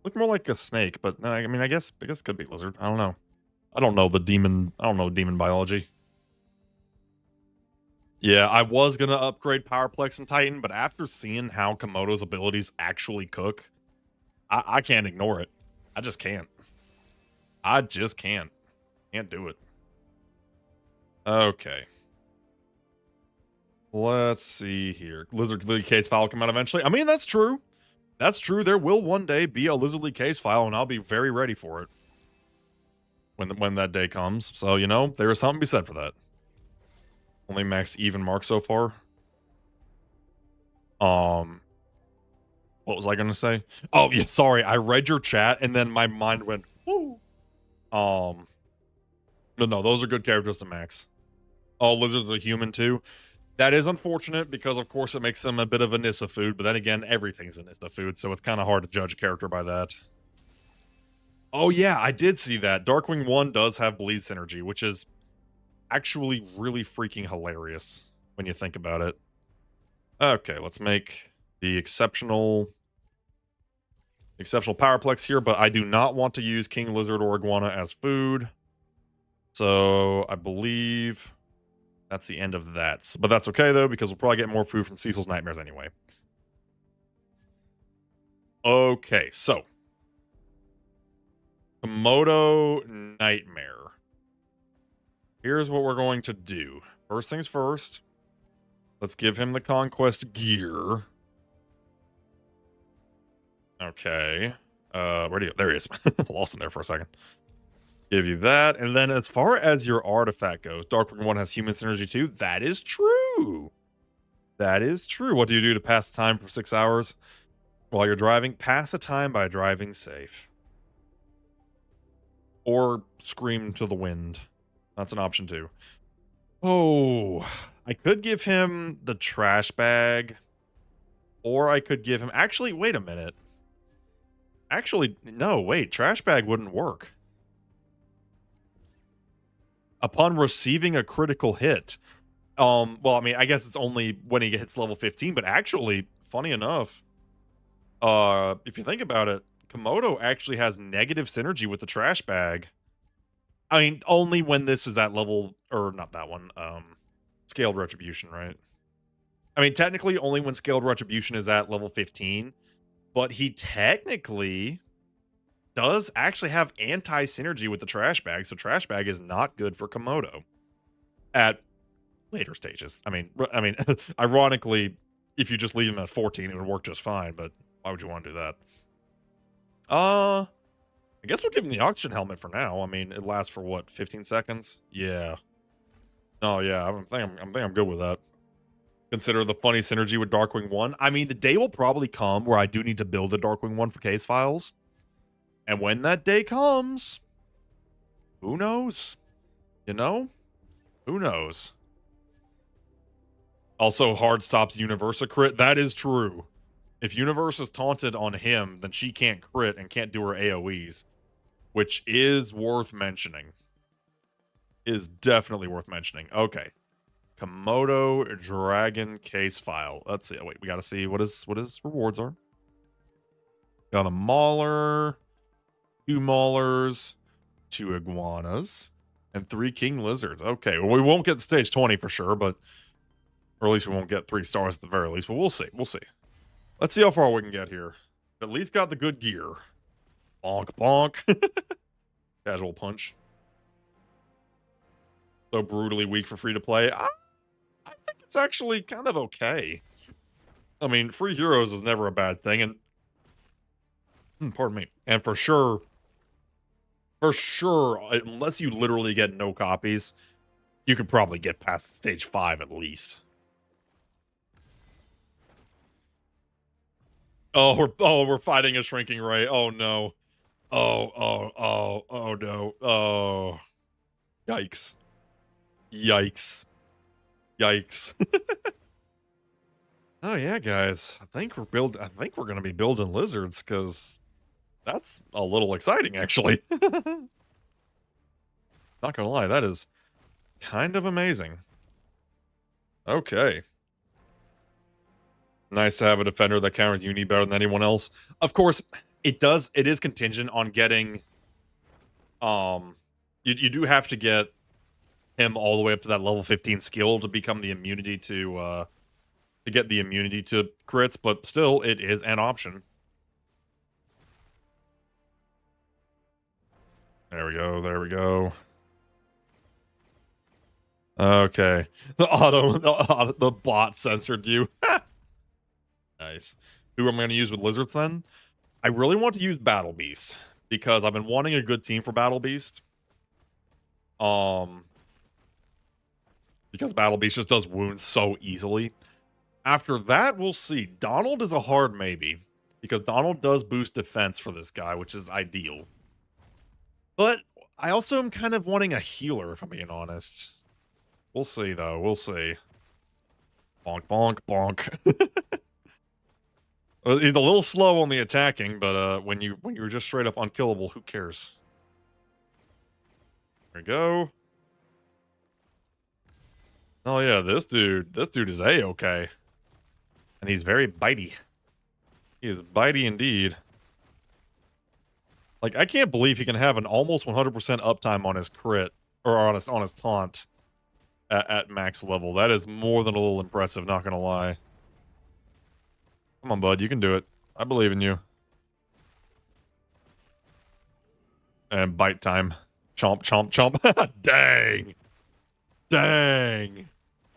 [SPEAKER 1] Looks more like a snake, but I mean, I guess it could be lizard. I don't know. I don't know demon biology. Yeah, I was gonna upgrade Powerplex and Titan, but after seeing how Komodo's abilities actually cook, I can't ignore it. I just can't. I just can't. Can't do it. Okay. Let's see here. Lizardly case file will come out eventually. I mean, that's true. That's true. There will one day be a Lizardly case file, and I'll be very ready for it when that day comes. So, there is something to be said for that. Only max even mark so far. What was I gonna say? Oh yeah, sorry. I read your chat and then my mind went, woo. No, those are good characters to max. Oh, lizards are human too. That is unfortunate because of course it makes them a bit of a Nissa food, but then again, everything's a Nissa food, so it's kind of hard to judge a character by that. Oh yeah, I did see that. Darkwing 1 does have bleed synergy, which is actually really freaking hilarious when you think about it. Okay, let's make the exceptional Powerplex here, but I do not want to use King Lizard or Iguana as food. So I believe that's the end of that. But that's okay though, because we'll probably get more food from Cecil's Nightmares anyway. Okay, so Komodo Nightmare. Here's what we're going to do. First things first, let's give him the conquest gear. Okay. Where do you? There he is. Lost him there for a second. Give you that. And then as far as your artifact goes, Darkwing 1 has human synergy too. That is true. That is true. What do you do to pass the time for 6 hours while you're driving? Pass the time by driving safe. Or scream to the wind. That's an option too. Oh, I could give him the trash bag. Or I could give him... Actually, wait a minute. Actually, no, wait. Trash bag wouldn't work. Upon receiving a critical hit. Well, I mean, I guess it's only when he hits level 15, but actually, funny enough, if you think about it, Komodo actually has negative synergy with the trash bag. I mean, only when this is at level, or not that one, Scaled Retribution, right? I mean, technically only when Scaled Retribution is at level 15, but he technically does actually have anti-synergy with the trash bag, so trash bag is not good for Komodo at later stages. I mean, ironically, if you just leave him at 14, it would work just fine, but why would you want to do that? I guess we'll give him the oxygen helmet for now. I mean, it lasts for what, 15 seconds? Yeah. Oh yeah, I think I'm good with that. Consider the funny synergy with Darkwing 1. I mean, the day will probably come where I do need to build a Darkwing 1 for case files. And when that day comes, who knows? Who knows? Also, hard stops Universa crit. That is true. If Universe is taunted on him, then she can't crit and can't do her AoEs. which is worth mentioning. Is definitely worth mentioning. Okay. Komodo Dragon case file. Let's see. Wait, we gotta see what his rewards are. Got a mauler, 2 maulers, 2 iguanas, and 3 king lizards. Okay, well, we won't get stage 20 for sure, but or at least we won't get 3 stars at the very least. But we'll see. We'll see. Let's see how far we can get here. At least got the good gear. Bonk, bonk. Casual punch. So brutally weak for free to play. I think it's actually kind of okay. I mean, free heroes is never a bad thing, and pardon me. And for sure, unless you literally get no copies, you could probably get past stage 5 at least. We're fighting a shrinking ray. Oh no. Oh no. Oh. Yikes. Yikes. Yikes. Oh yeah, guys. I think we're gonna be building lizards, because that's a little exciting, actually. Not gonna lie, that is kind of amazing. Okay. Nice to have a defender that counters uni better than anyone else. Of course, it is contingent on getting you do have to get him all the way up to that level 15 skill to become the immunity to get the immunity to crits, but still it is an option. There we go, there we go. Okay. The bot censored you. Nice. Who am I going to use with lizards then? I really want to use Battle Beast because I've been wanting a good team for Battle Beast. Because Battle Beast just does wounds so easily. After that, we'll see. Donald is a hard maybe because Donald does boost defense for this guy, which is ideal. But I also am kind of wanting a healer, if I'm being honest. We'll see, though. We'll see. Bonk, bonk, bonk. He's a little slow on the attacking, but when you're just straight up unkillable, who cares? There we go. Oh yeah, this dude is A-okay. And he's very bitey. He is bitey indeed. Like, I can't believe he can have an almost 100% uptime on his crit, or on his taunt at max level. That is more than a little impressive, not gonna lie. Come on, bud, you can do it. I believe in you. And bite time. Chomp, chomp, chomp. Dang. Dang.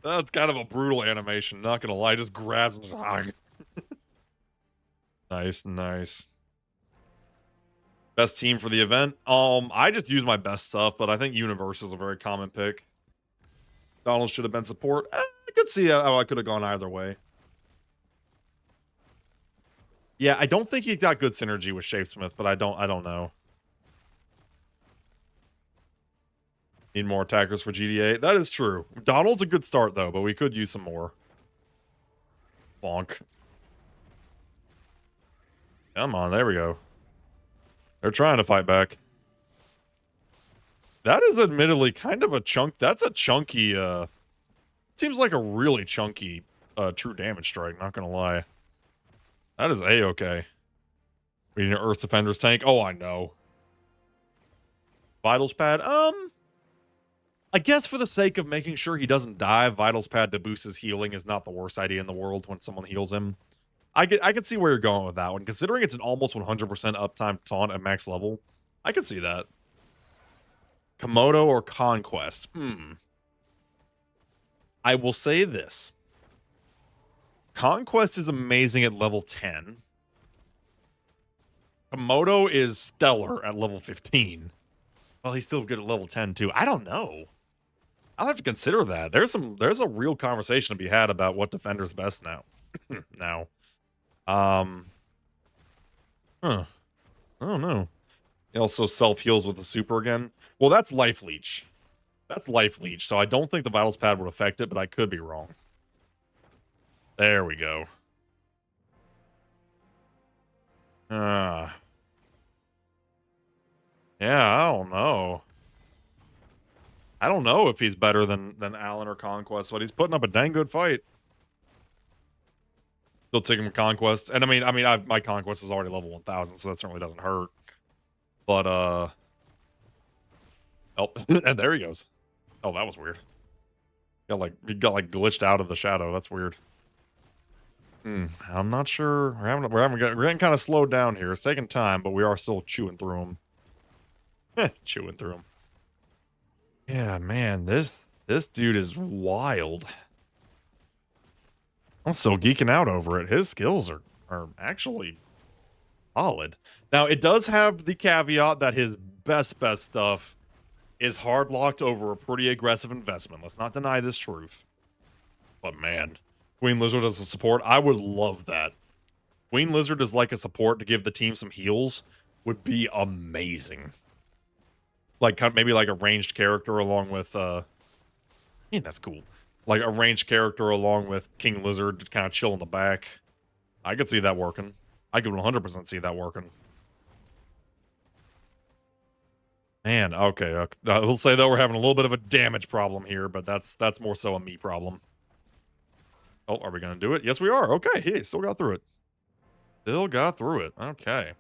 [SPEAKER 1] That's kind of a brutal animation, not gonna lie. Just grabs and just... Nice, nice. Best team for the event? I just use my best stuff, but I think Universe is a very common pick. Donald should have been support. I could see how I could have gone either way. Yeah, I don't think he got good synergy with Shapesmith, but I don't know. Need more attackers for GDA. That is true. Donald's a good start, though, but we could use some more. Bonk. Come on, there we go. They're trying to fight back. That is admittedly kind of a chunk. That's a chunky, seems like a really chunky, true damage strike, not gonna lie. That is A-okay. We need an Earth Defender's tank. Oh, I know. Vitals pad. I guess for the sake of making sure he doesn't die, Vitals pad to boost his healing is not the worst idea in the world when someone heals him. I can see where you're going with that one. Considering it's an almost 100% uptime taunt at max level, I could see that. Komodo or Conquest? I will say this. Conquest is amazing at level 10. Komodo is stellar at level 15. Well, he's still good at level 10 too. I don't know. I'll have to consider that. There's a real conversation to be had about what defender's best now. Now. I don't know. He also self-heals with the super again. Well, that's Life Leech. That's Life Leech, so I don't think the Vitals Pad would affect it, but I could be wrong. There we go. Yeah, I don't know. I don't know if he's better than Allen or Conquest, but he's putting up a dang good fight. Still taking him Conquest, and my Conquest is already level 1000, so that certainly doesn't hurt. But oh, and there he goes. Oh, that was weird. He got like glitched out of the shadow. That's weird. I'm not sure. We're getting kind of slowed down here. It's taking time, but we are still chewing through them. Chewing through them. Yeah, man, this dude is wild. I'm still geeking out over it. His skills are actually solid. Now, it does have the caveat that his best stuff is hard locked over a pretty aggressive investment. Let's not deny this truth. But man, Queen Lizard as a support, I would love that. Queen Lizard is like a support to give the team some heals would be amazing. Like maybe like a ranged character along with that's cool. Like a ranged character along with King Lizard to kind of chill in the back. I could see that working. I could 100% see that working. Man, okay. I will say though we're having a little bit of a damage problem here, but that's more so a me problem. Oh, are we gonna do it? Yes, we are. Okay, he still got through it. Still got through it. Okay.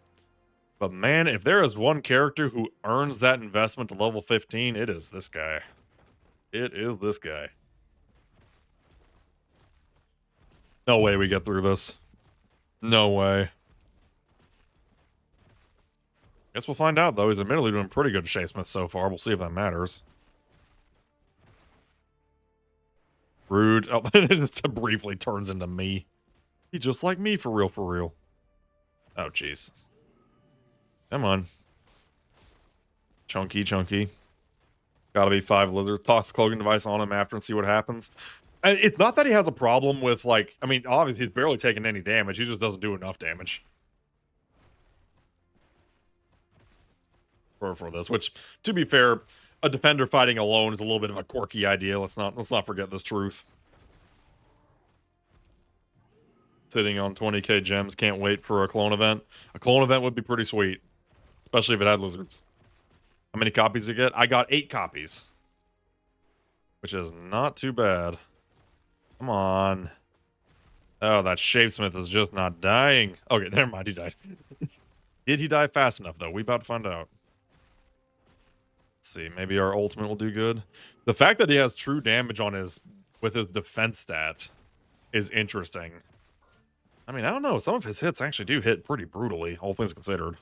[SPEAKER 1] But man, if there is one character who earns that investment to level 15, it is this guy. It is this guy. No way we get through this. No way. Guess we'll find out, though. He's admittedly doing pretty good Shapesmith so far. We'll see if that matters. Rude. Oh, it just briefly turns into me. He's just like me, for real, for real. Oh, jeez. Come on. Chunky. Gotta be 5 lizard. Toss the cloaking device on him after and see what happens. And it's not that he has a problem with, like, obviously he's barely taking any damage. He just doesn't do enough damage. For this, which, to be fair, a defender fighting alone is a little bit of a quirky idea. Let's not forget this truth. Sitting on 20k gems, can't wait for a clone event. A clone event would be pretty sweet, especially if it had lizards. How many copies did you get? I got 8 copies, which is not too bad. Come on. Oh, that Shapesmith is just not dying. Okay, never mind, he died. Did he die fast enough, though? We about to find out. Let's see, maybe our ultimate will do good. The fact that he has true damage on with his defense stat is interesting. I don't know. Some of his hits actually do hit pretty brutally, all things considered.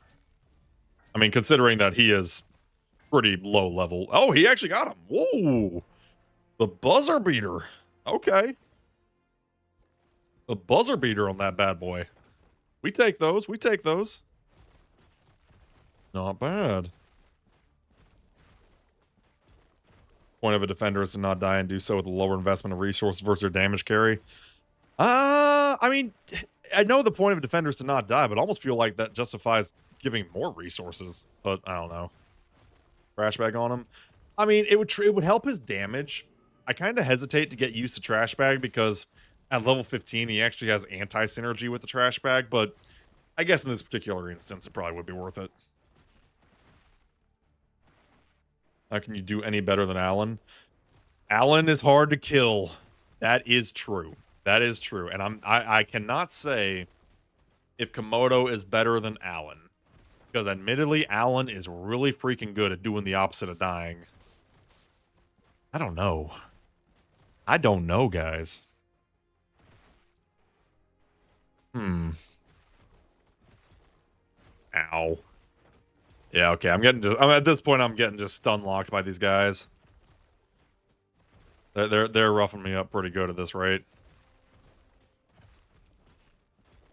[SPEAKER 1] Considering that he is pretty low level. Oh, he actually got him. Whoa. The buzzer beater. Okay. The buzzer beater on that bad boy. We take those. We take those. Not bad. Point of a defender is to not die and do so with a lower investment of resources versus their damage carry. I know the point of a defender is to not die, but I almost feel like that justifies giving more resources. But I don't know. Trash bag on him. It would help his damage. I kind of hesitate to get used to trash bag because at level 15 he actually has anti-synergy with the trash bag. But I guess in this particular instance, it probably would be worth it. How can you do any better than Allen? Allen is hard to kill. That is true. That is true. And I cannot say if Komodo is better than Allen. Because admittedly, Allen is really freaking good at doing the opposite of dying. I don't know. I don't know, guys. Ow. Yeah, okay, at this point I'm getting just stun locked by these guys. They're roughing me up pretty good at this rate.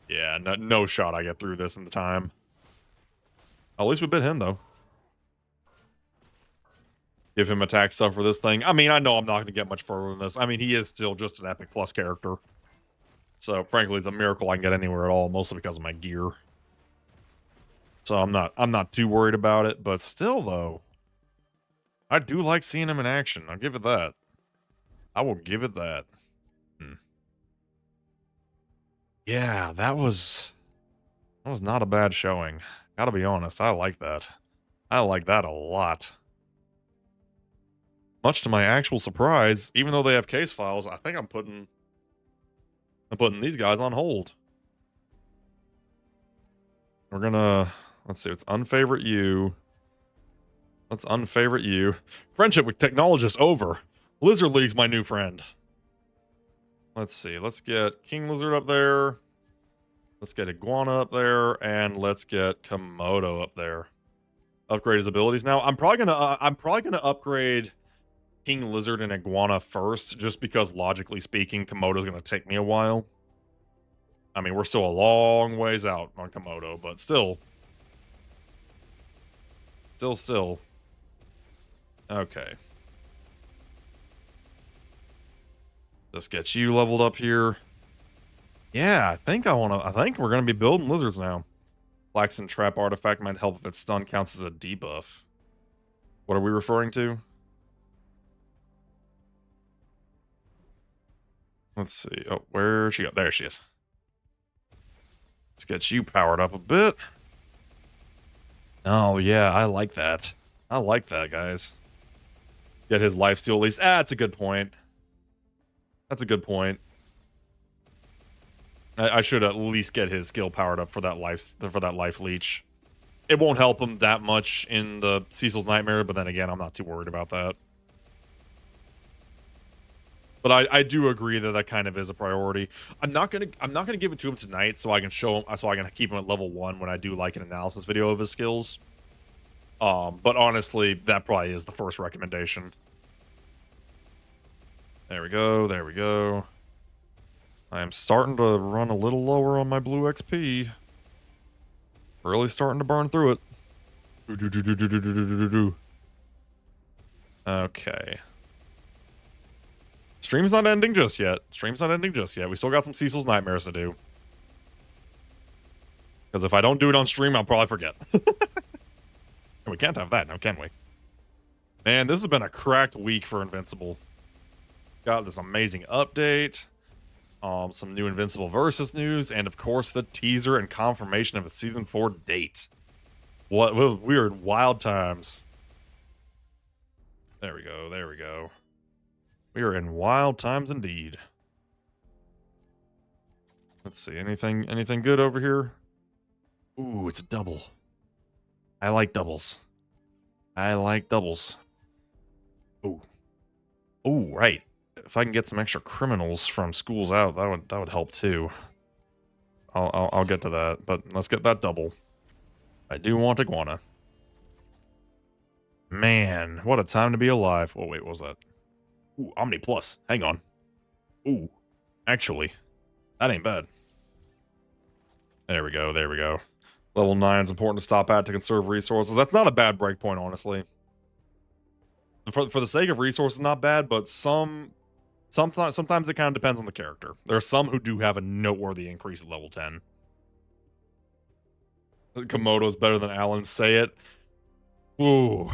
[SPEAKER 1] Yeah, no shot I get through this in the time. At least we bit him though. Give him attack stuff for this thing. I know I'm not going to get much further than this. He is still just an epic plus character. So frankly, it's a miracle I can get anywhere at all, mostly because of my gear. So I'm not too worried about it, but still though, I do like seeing him in action. I'll give it that. I will give it that. Yeah, that was not a bad showing. Gotta be honest, I like that. I like that a lot. Much to my actual surprise, even though they have case files, I think I'm putting these guys on hold. We're gonna, let's see, it's unfavorite you. Let's unfavorite you. Friendship with technologist over. Lizard League's my new friend. Let's see, let's get King Lizard up there. Let's get Iguana up there, and let's get Komodo up there. Upgrade his abilities now. I'm probably gonna upgrade King Lizard and Iguana first, just because logically speaking, Komodo's gonna take me a while. I mean, we're still a long ways out on Komodo, but still. Still. Okay. Let's get you leveled up here. Yeah, I think we're gonna be building lizards now. Flaxen Trap artifact might help if its stun counts as a debuff. What are we referring to? Let's see. Oh, where'd she go? There she is. Let's get you powered up a bit. Oh, yeah, I like that. I like that, guys. Get his lifesteal at least. That's a good point. That's a good point. I should at least get his skill powered up for that life leech. It won't help him that much in the Cecil's Nightmare, but then again, I'm not too worried about that. But I do agree that that kind of is a priority. I'm not gonna give it to him tonight, so I can show him, so I can keep him at level 1 when I do like an analysis video of his skills. But honestly, that probably is the first recommendation. There we go. There we go. I am starting to run a little lower on my blue XP. Really starting to burn through it. Okay. Stream's not ending just yet. We still got some Cecil's Nightmares to do. Because if I don't do it on stream, I'll probably forget. We can't have that now, can we? Man, this has been a cracked week for Invincible. Got this amazing update. Some new Invincible Versus news, and of course the teaser and confirmation of a Season 4 date. What? We are in wild times. There we go, there we go. We are in wild times indeed. Let's see, anything good over here? Ooh, it's a double. I like doubles. Ooh. Ooh, right. If I can get some extra criminals from schools out, that would help too. I'll get to that, but let's get that double. I do want Iguana. Man, what a time to be alive. Oh wait, what was that? Ooh, Omni Plus. Hang on. Ooh, actually, that ain't bad. There we go. There we go. Level 9 is important to stop at to conserve resources. That's not a bad breakpoint, honestly. For the sake of resources, not bad, but sometimes it kind of depends on the character. There are some who do have a noteworthy increase at level 10. Komodo's better than Alan. Say it. Ooh.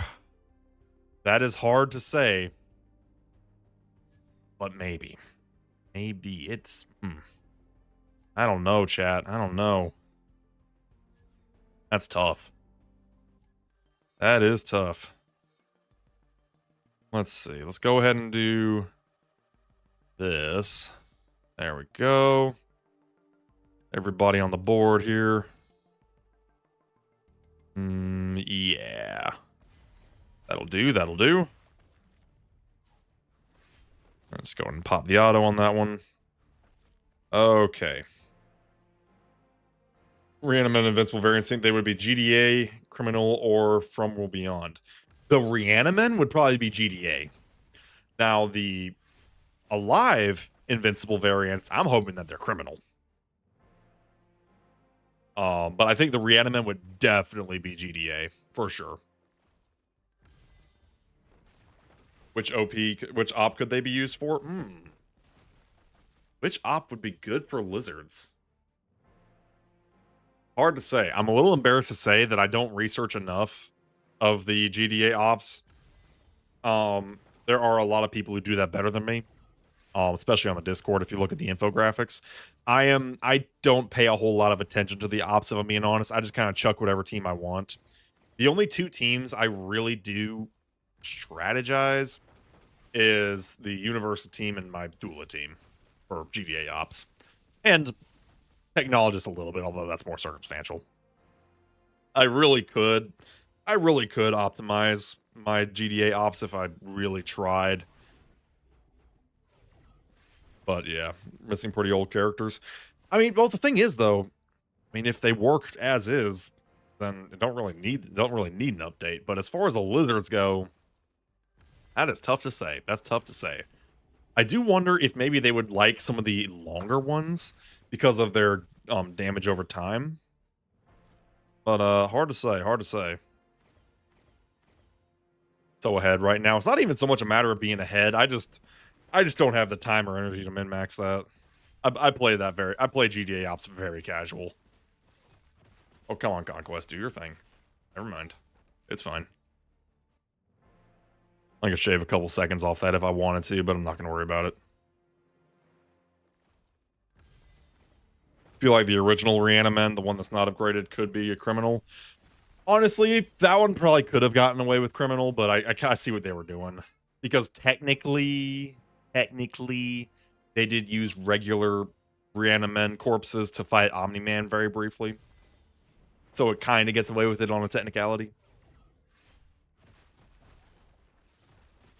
[SPEAKER 1] That is hard to say. But maybe. Maybe it's... I don't know, chat. I don't know. That's tough. That is tough. Let's see. Let's go ahead and do this. There we go. Everybody on the board here. Yeah. That'll do. That'll do. Let's go ahead and pop the auto on that one. Okay. Reanimate Invincible variants think they would be GDA, Criminal, or From World Beyond. The Reanimen would probably be GDA. Now, the Alive Invincible variants, I'm hoping that they're Criminal. But I think the Reanimen would definitely be GDA, for sure. Which op could they be used for? Which op would be good for lizards? Hard to say. I'm a little embarrassed to say that I don't research enough of the GDA ops. There are a lot of people who do that better than me, especially on the Discord. If you look at the infographics, I don't pay a whole lot of attention to the ops. If I'm being honest, I just kind of chuck whatever team I want. The only two teams I really do strategize is the Universal team and my Thula team for GTA Ops. And Technologist a little bit, although that's more circumstantial. I really could optimize my GTA Ops if I really tried. But yeah, missing pretty old characters. I mean, well, the thing is though, I mean, if they worked as is, then it don't really need an update. But as far as the lizards go, that is tough to say. That's tough to say. I do wonder if maybe they would like some of the longer ones because of their damage over time. But hard to say, hard to say. So ahead right now. It's not even so much a matter of being ahead. I just don't have the time or energy to min-max that. I play GTA Ops very casual. Oh, come on, Conquest, do your thing. Never mind. It's fine. I could shave a couple seconds off that if I wanted to, but I'm not going to worry about it. Feel like the original Reanimen, the one that's not upgraded, could be a criminal. Honestly, that one probably could have gotten away with criminal, but I kind of see what they were doing. Because technically, they did use regular Reanimen corpses to fight Omni-Man very briefly. So it kind of gets away with it on a technicality.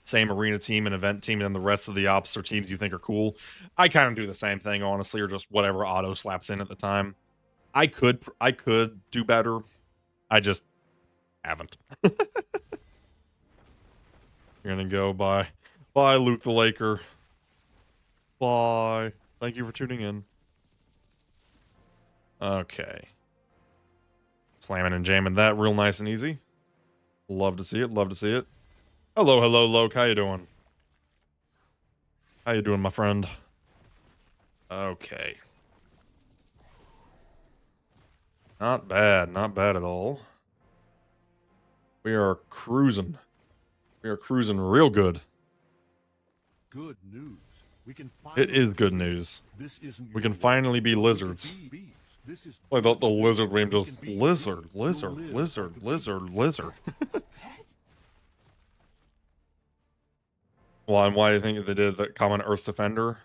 [SPEAKER 1] Same arena team and event team, and then the rest of the ops or teams you think are cool. I kind of do the same thing, honestly, or just whatever auto slaps in at the time. I could do better. I just haven't. You're gonna go bye. Bye, Luke the Laker. Bye. Thank you for tuning in. Okay. Slamming and jamming that real nice and easy. Love to see it. Love to see it. Hello, hello, Loke. How you doing? How you doing, my friend? Okay. Not bad. Not bad at all. We are cruising. We are cruising real good.
[SPEAKER 2] Good news.
[SPEAKER 1] It is good news. We can finally be lizards. Like the lizard name just lizard. Well, and why do you think they did that common Earth Defender?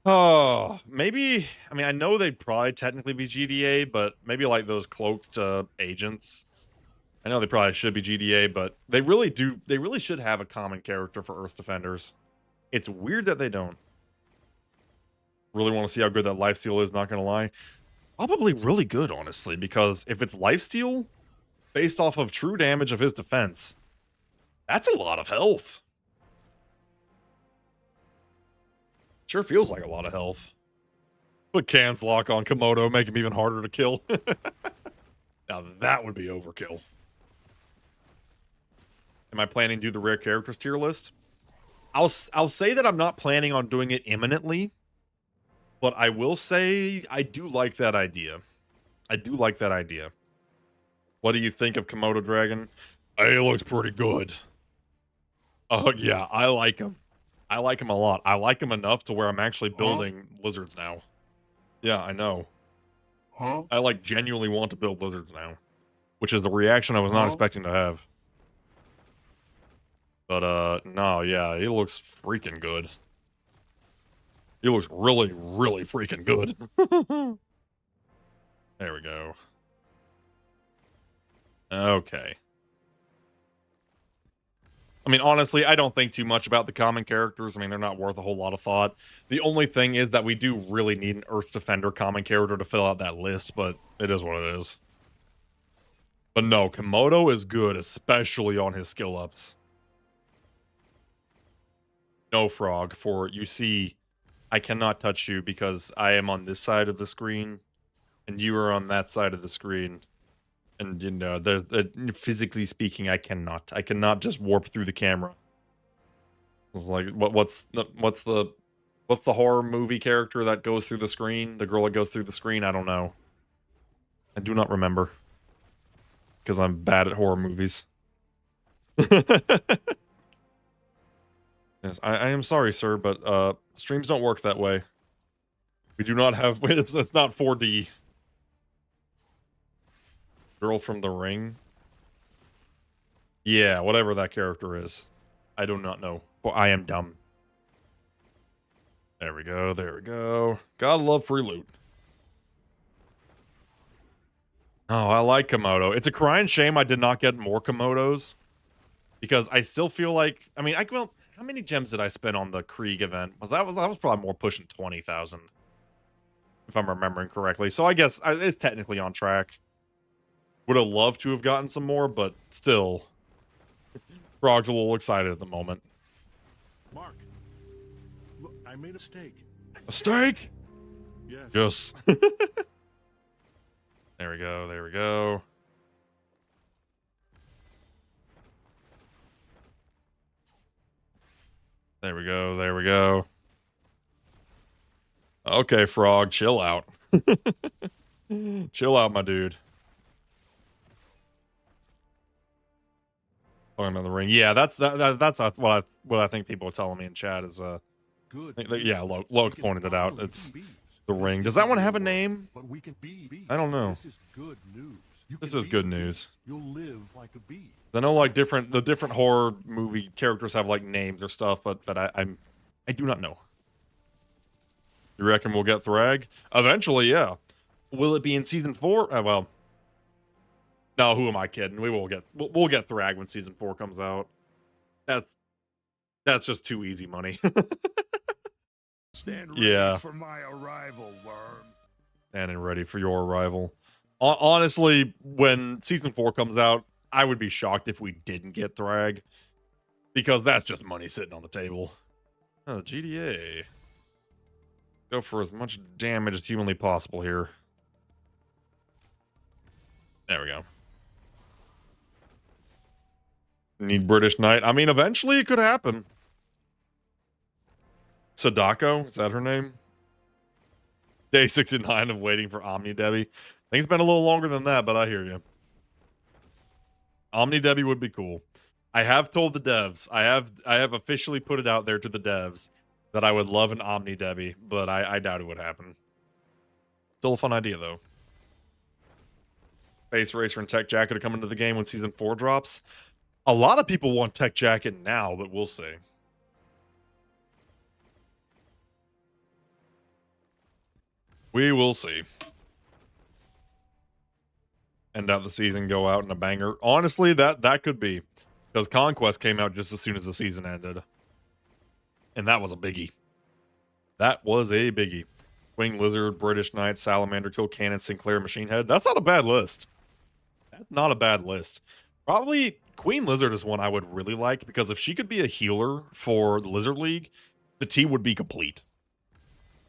[SPEAKER 1] Oh, maybe. I mean, I know they'd probably technically be GDA, but maybe like those cloaked agents. I know they probably should be GDA, but they really do. They really should have a common character for Earth Defenders. It's weird that they don't. Really want to see how good that lifesteal is, not gonna lie. Probably really good, honestly, because if it's lifesteal, based off of true damage of his defense, that's a lot of health. Sure feels like a lot of health. Put cans lock on Komodo, make him even harder to kill. Now that would be overkill. Am I planning to do the rare characters tier list? I'll say that I'm not planning on doing it imminently, but I will say I do like that idea. I do like that idea. What do you think of Komodo Dragon? He looks pretty good. Oh yeah, I like him. I like him a lot. I like him enough to where I'm actually building lizards now. Yeah, I know. I like genuinely want to build lizards now, which is the reaction I was not expecting to have. But no, yeah, he looks freaking good. He looks really, really freaking good. There we go. Okay. I mean, honestly, I don't think too much about the common characters. I mean, they're not worth a whole lot of thought. The only thing is that we do really need an Earth Defender common character to fill out that list, but it is what it is. But no, Komodo is good, especially on his skill ups. No frog for, you see, I cannot touch you because I am on this side of the screen and you are on that side of the screen. And, you know, physically speaking, I cannot just warp through the camera. It's like, what's the horror movie character that goes through the screen? The girl that goes through the screen? I don't know. I do not remember. Because I'm bad at horror movies. Yes, I am sorry, sir, but streams don't work that way. We do not have, wait, it's not 4D. Girl from the Ring. Yeah, whatever that character is. I do not know. Well, I am dumb. There we go. There we go. Gotta love free loot. Oh, I like Komodo. It's a crying shame I did not get more Komodos because I still feel like well, how many gems did I spend on the Krieg event? That was probably more pushing 20,000 if I'm remembering correctly. So I guess it's technically on track. Would have loved to have gotten some more, but still, Frog's a little excited at the moment.
[SPEAKER 2] Mark, look, I made a mistake.
[SPEAKER 1] A steak?
[SPEAKER 2] Yes.
[SPEAKER 1] Yes. There we go. There we go. There we go. There we go. Okay, Frog, chill out. Chill out, my dude. Talking on the ring. Yeah, that's what I think people are telling me in chat is
[SPEAKER 2] Good.
[SPEAKER 1] yeah, Loke pointed it out. It's the ring. Does that one have a name?
[SPEAKER 2] But we can be bees.
[SPEAKER 1] I don't know.
[SPEAKER 2] This is good news.
[SPEAKER 1] This is good news.
[SPEAKER 2] You'll live like a bee.
[SPEAKER 1] I know like the different horror movie characters have like names or stuff, but I do not know. You reckon we'll get Thrag? Eventually, yeah. Will it be in season 4? Well, no, who am I kidding? We'll get Thrag when season 4 comes out. That's just too easy money.
[SPEAKER 2] Stand ready
[SPEAKER 1] Yeah.
[SPEAKER 2] for my arrival, worm.
[SPEAKER 1] Standing ready for your arrival. Honestly, when season 4 comes out, I would be shocked if we didn't get Thrag. Because that's just money sitting on the table. Oh, GDA. Go for as much damage as humanly possible here. There we go. Need British Knight. I mean, eventually it could happen. Sadako, is that her name? Day 69 of waiting for Omni Debbie. I think it's been a little longer than that, but I hear you. Omni Debbie would be cool. I have told the devs. I have officially put it out there to the devs that I would love an Omni Debbie, but I doubt it would happen. Still a fun idea though. Space Racer and Tech Jacket are coming to the game when season 4 drops. A lot of people want Tech Jacket now, but we'll see. We will see. End out the season, go out in a banger. Honestly, that could be. Because Conquest came out just as soon as the season ended. And that was a biggie. That was a biggie. Wing Lizard, British Knight, Salamander, Kill Cannon, Sinclair, Machine Head. That's not a bad list. That's not a bad list. Probably Queen Lizard is one I would really like, because if she could be a healer for the Lizard League, the team would be complete.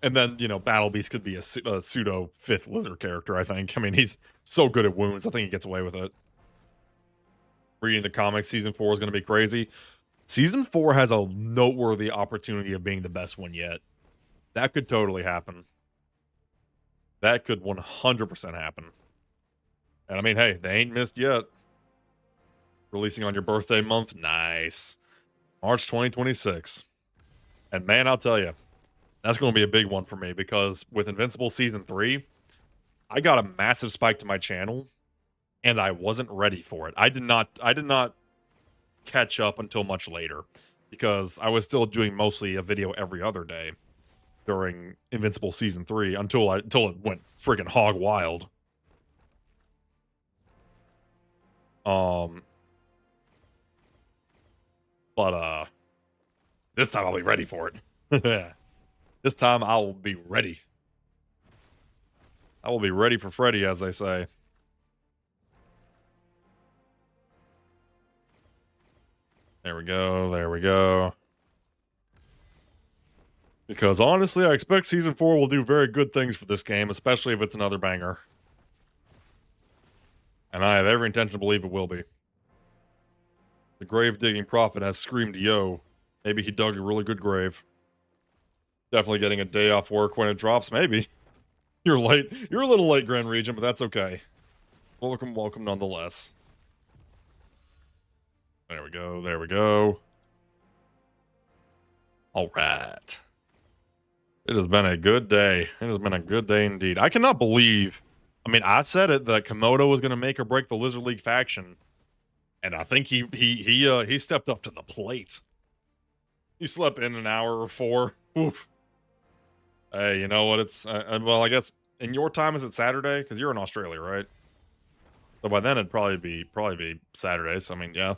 [SPEAKER 1] And then, you know, Battle Beast could be a pseudo 5th Lizard character, I think. I mean, he's so good at wounds. I think he gets away with it. Reading the comics, season 4 is going to be crazy. Season 4 has a noteworthy opportunity of being the best one yet. That could totally happen. That could 100% happen. And I mean, hey, they ain't missed yet. Releasing on your birthday month? Nice. March 2026. And man, I'll tell you, that's going to be a big one for me, because with Invincible Season 3, I got a massive spike to my channel, and I wasn't ready for it. I did not catch up until much later, because I was still doing mostly a video every other day during Invincible Season 3 until it went friggin' hog wild. But this time I'll be ready for it. This time I will be ready. I will be ready for Freddy, as they say. There we go. There we go. Because honestly, I expect Season 4 will do very good things for this game, especially if it's another banger. And I have every intention to believe it will be. The grave-digging prophet has screamed, yo. Maybe he dug a really good grave. Definitely getting a day off work when it drops, maybe. You're late. You're a little late, Grand Regent, but that's okay. Welcome, welcome nonetheless. There we go, there we go. Alright. It has been a good day. It has been a good day indeed. I cannot believe... I mean, I said it, that Komodo was going to make or break the Lizard League faction. And I think he stepped up to the plate. He slept in an hour or 4. Oof. Hey, you know what? It's well, I guess in your time is it Saturday? Because you're in Australia, right? So by then it'd probably be Saturday. So I mean, yeah.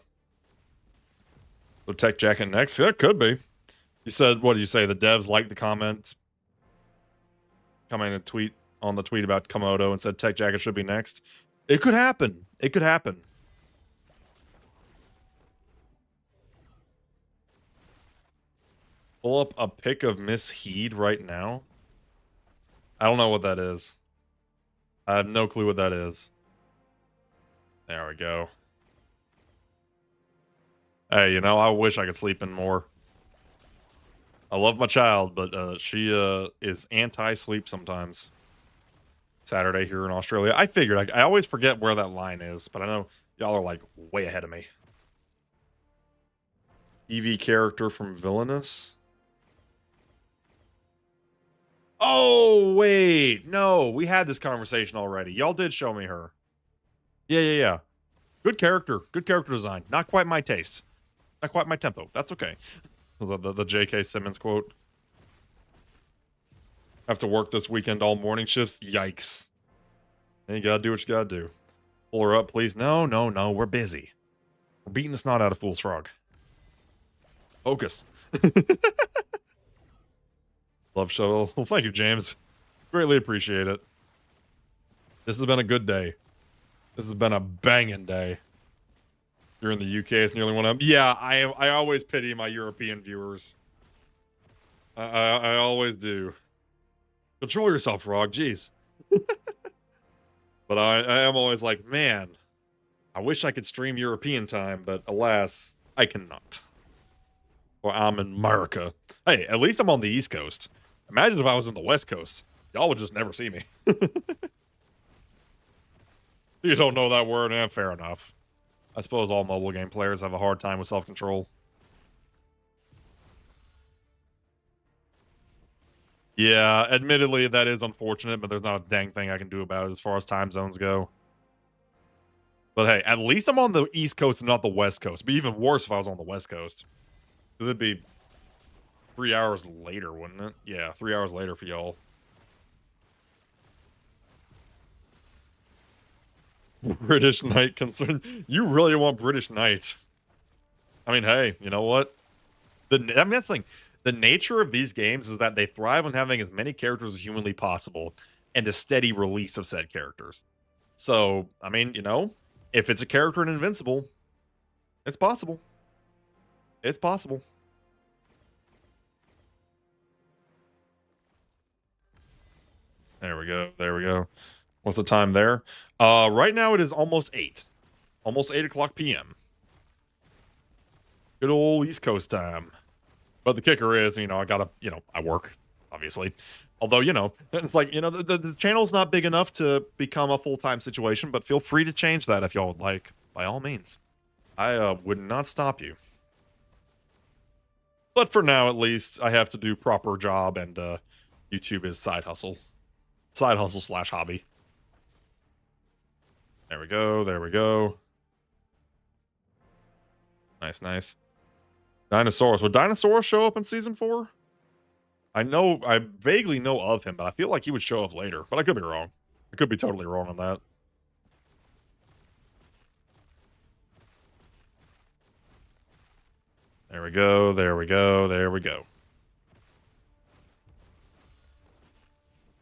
[SPEAKER 1] So Tech Jacket next? Yeah, it could be. You said what did you say? The devs liked the comment and tweet on the tweet about Komodo and said Tech Jacket should be next. It could happen. It could happen. Pull up a pic of Miss Heed right now. I don't know what that is. I have no clue what that is. There we go. Hey, you know, I wish I could sleep in more. I love my child, but she is anti-sleep sometimes. Saturday here in Australia. I figured I always forget where that line is, but I know y'all are like way ahead of me. EV character from Villainous. Oh, wait. No, we had this conversation already. Y'all did show me her. Yeah. Good character. Good character design. Not quite my taste. Not quite my tempo. That's okay. The J.K. Simmons quote. Have to work this weekend all morning shifts. Yikes. And you gotta do what you gotta do. Pull her up, please. No. We're busy. We're beating the snot out of Fool's Frog. Focus. Love show. Well, thank you, James. Greatly appreciate it. This has been a good day. This has been a banging day. You're in the UK. It's nearly 1 up. Yeah, I always pity my European viewers. I always do. Control yourself, Frog. Jeez. But I am always like, man, I wish I could stream European time, but alas, I cannot. Well, I'm in America. Hey, at least I'm on the East Coast. Imagine if I was in the West Coast. Y'all would just never see me. You don't know that word? Fair enough. I suppose all mobile game players have a hard time with self-control. Yeah, admittedly, that is unfortunate, but there's not a dang thing I can do about it as far as time zones go. But hey, at least I'm on the East Coast and not the West Coast. It'd be even worse if I was on the West Coast. Because it'd be 3 hours later, wouldn't it? Yeah, 3 hours later for y'all. British Knight concern. You really want British Knight? I mean, hey, you know what? I mean, that's the thing. The nature of these games is that they thrive on having as many characters as humanly possible and a steady release of said characters. So, I mean, you know, if it's a character in Invincible, it's possible. It's possible. There we go. What's the time there? Right now it is almost 8. Almost 8 o'clock p.m. Good old East Coast time. But the kicker is, you know, I gotta, you know, I work, obviously. Although, you know, it's like, you know, the channel's not big enough to become a full-time situation, but feel free to change that if y'all would like, by all means. I would not stop you. But for now, at least, I have to do proper job, and YouTube is side hustle. Side hustle / hobby. There we go. Nice. Dinosaurus. Would Dinosaurus show up in season 4? I vaguely know of him, but I feel like he would show up later. But I could be wrong. I could be totally wrong on that. There we go.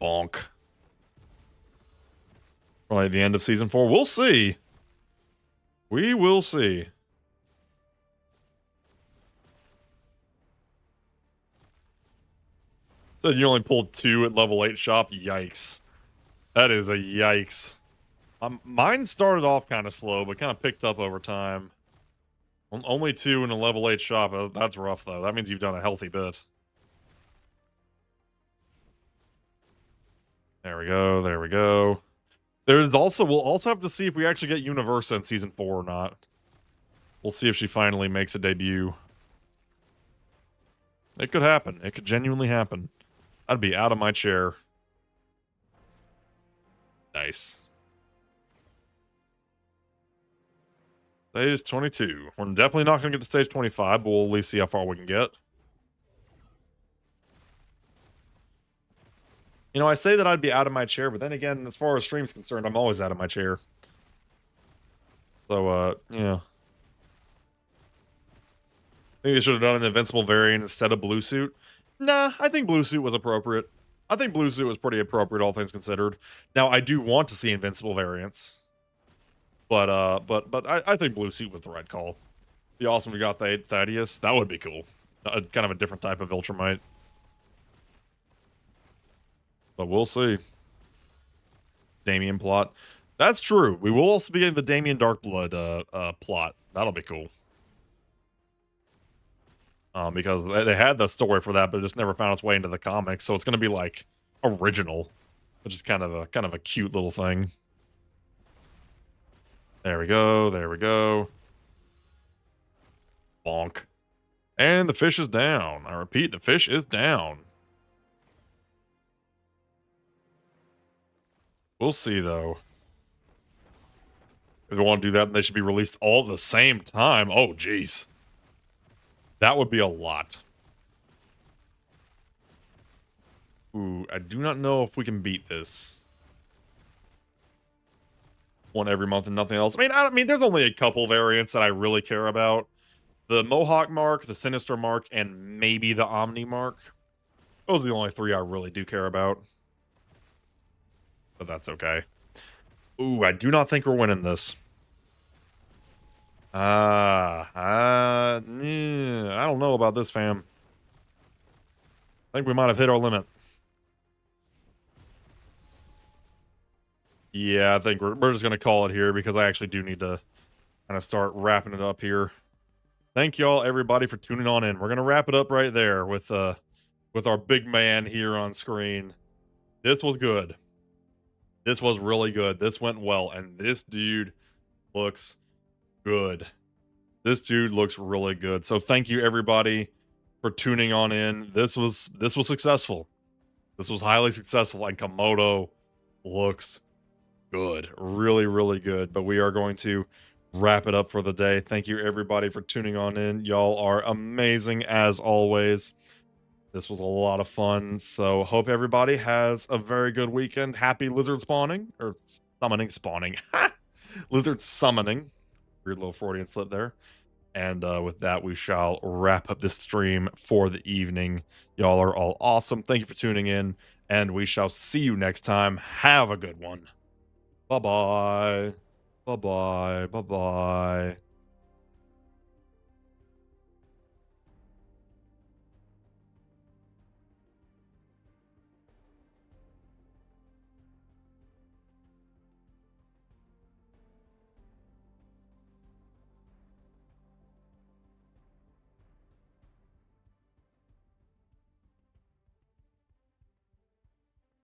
[SPEAKER 1] Bonk. Probably the end of season 4. We'll see. We will see. So you only pulled 2 at level 8 shop? Yikes. That is a yikes. Mine started off kind of slow, but kind of picked up over time. Only 2 in a level 8 shop. That's rough, though. That means you've done a healthy bit. There we go. We'll also have to see if we actually get Universa in season 4 or not. We'll see if she finally makes a debut. It could happen. It could genuinely happen. I'd be out of my chair. Nice. Stage 22. We're definitely not going to get to stage 25, but we'll at least see how far we can get. You know, I say that I'd be out of my chair, but then again, as far as stream's concerned, I'm always out of my chair. So, yeah. I think they should have done an invincible variant instead of blue suit. Nah, I think blue suit was appropriate. I think blue suit was pretty appropriate, all things considered. Now, I do want to see invincible variants. But I think blue suit was the right call. Be awesome if we got Thaddeus. That would be cool. Kind of a different type of Viltrumite. But we'll see. Damien plot. That's true. We will also be getting the Damien Darkblood plot. That'll be cool. Because they had the story for that, but it just never found its way into the comics. So it's going to be like original, which is kind of a cute little thing. There we go. There we go. Bonk. And the fish is down. I repeat, the fish is down. We'll see, though. If they want to do that, they should be released all at the same time. Oh, jeez. That would be a lot. Ooh, I do not know if we can beat this. One every month and nothing else. I mean, there's only a couple variants that I really care about. The Mohawk Mark, the Sinister Mark, and maybe the Omni Mark. Those are the only three I really do care about. But that's okay. Ooh, I do not think we're winning this. Yeah, I don't know about this, fam. I think we might have hit our limit. Yeah, I think we're just going to call it here because I actually do need to kind of start wrapping it up here. Thank y'all, everybody, for tuning on in. We're going to wrap it up right there with our big man here on screen. This was good. This was really good. This went well, and this dude looks good. This dude looks really good. So thank you, everybody, for tuning on in. This was successful. This was highly successful, and Komodo looks good. Really, really good. But we are going to wrap it up for the day. Thank you, everybody, for tuning on in. Y'all are amazing as always. This was a lot of fun. So hope everybody has a very good weekend. Happy lizard spawning, or spawning. Lizard summoning. Weird little Freudian slip there. And with that, we shall wrap up this stream for the evening. Y'all are all awesome. Thank you for tuning in, and we shall see you next time. Have a good one. Bye-bye. Bye-bye. Bye-bye.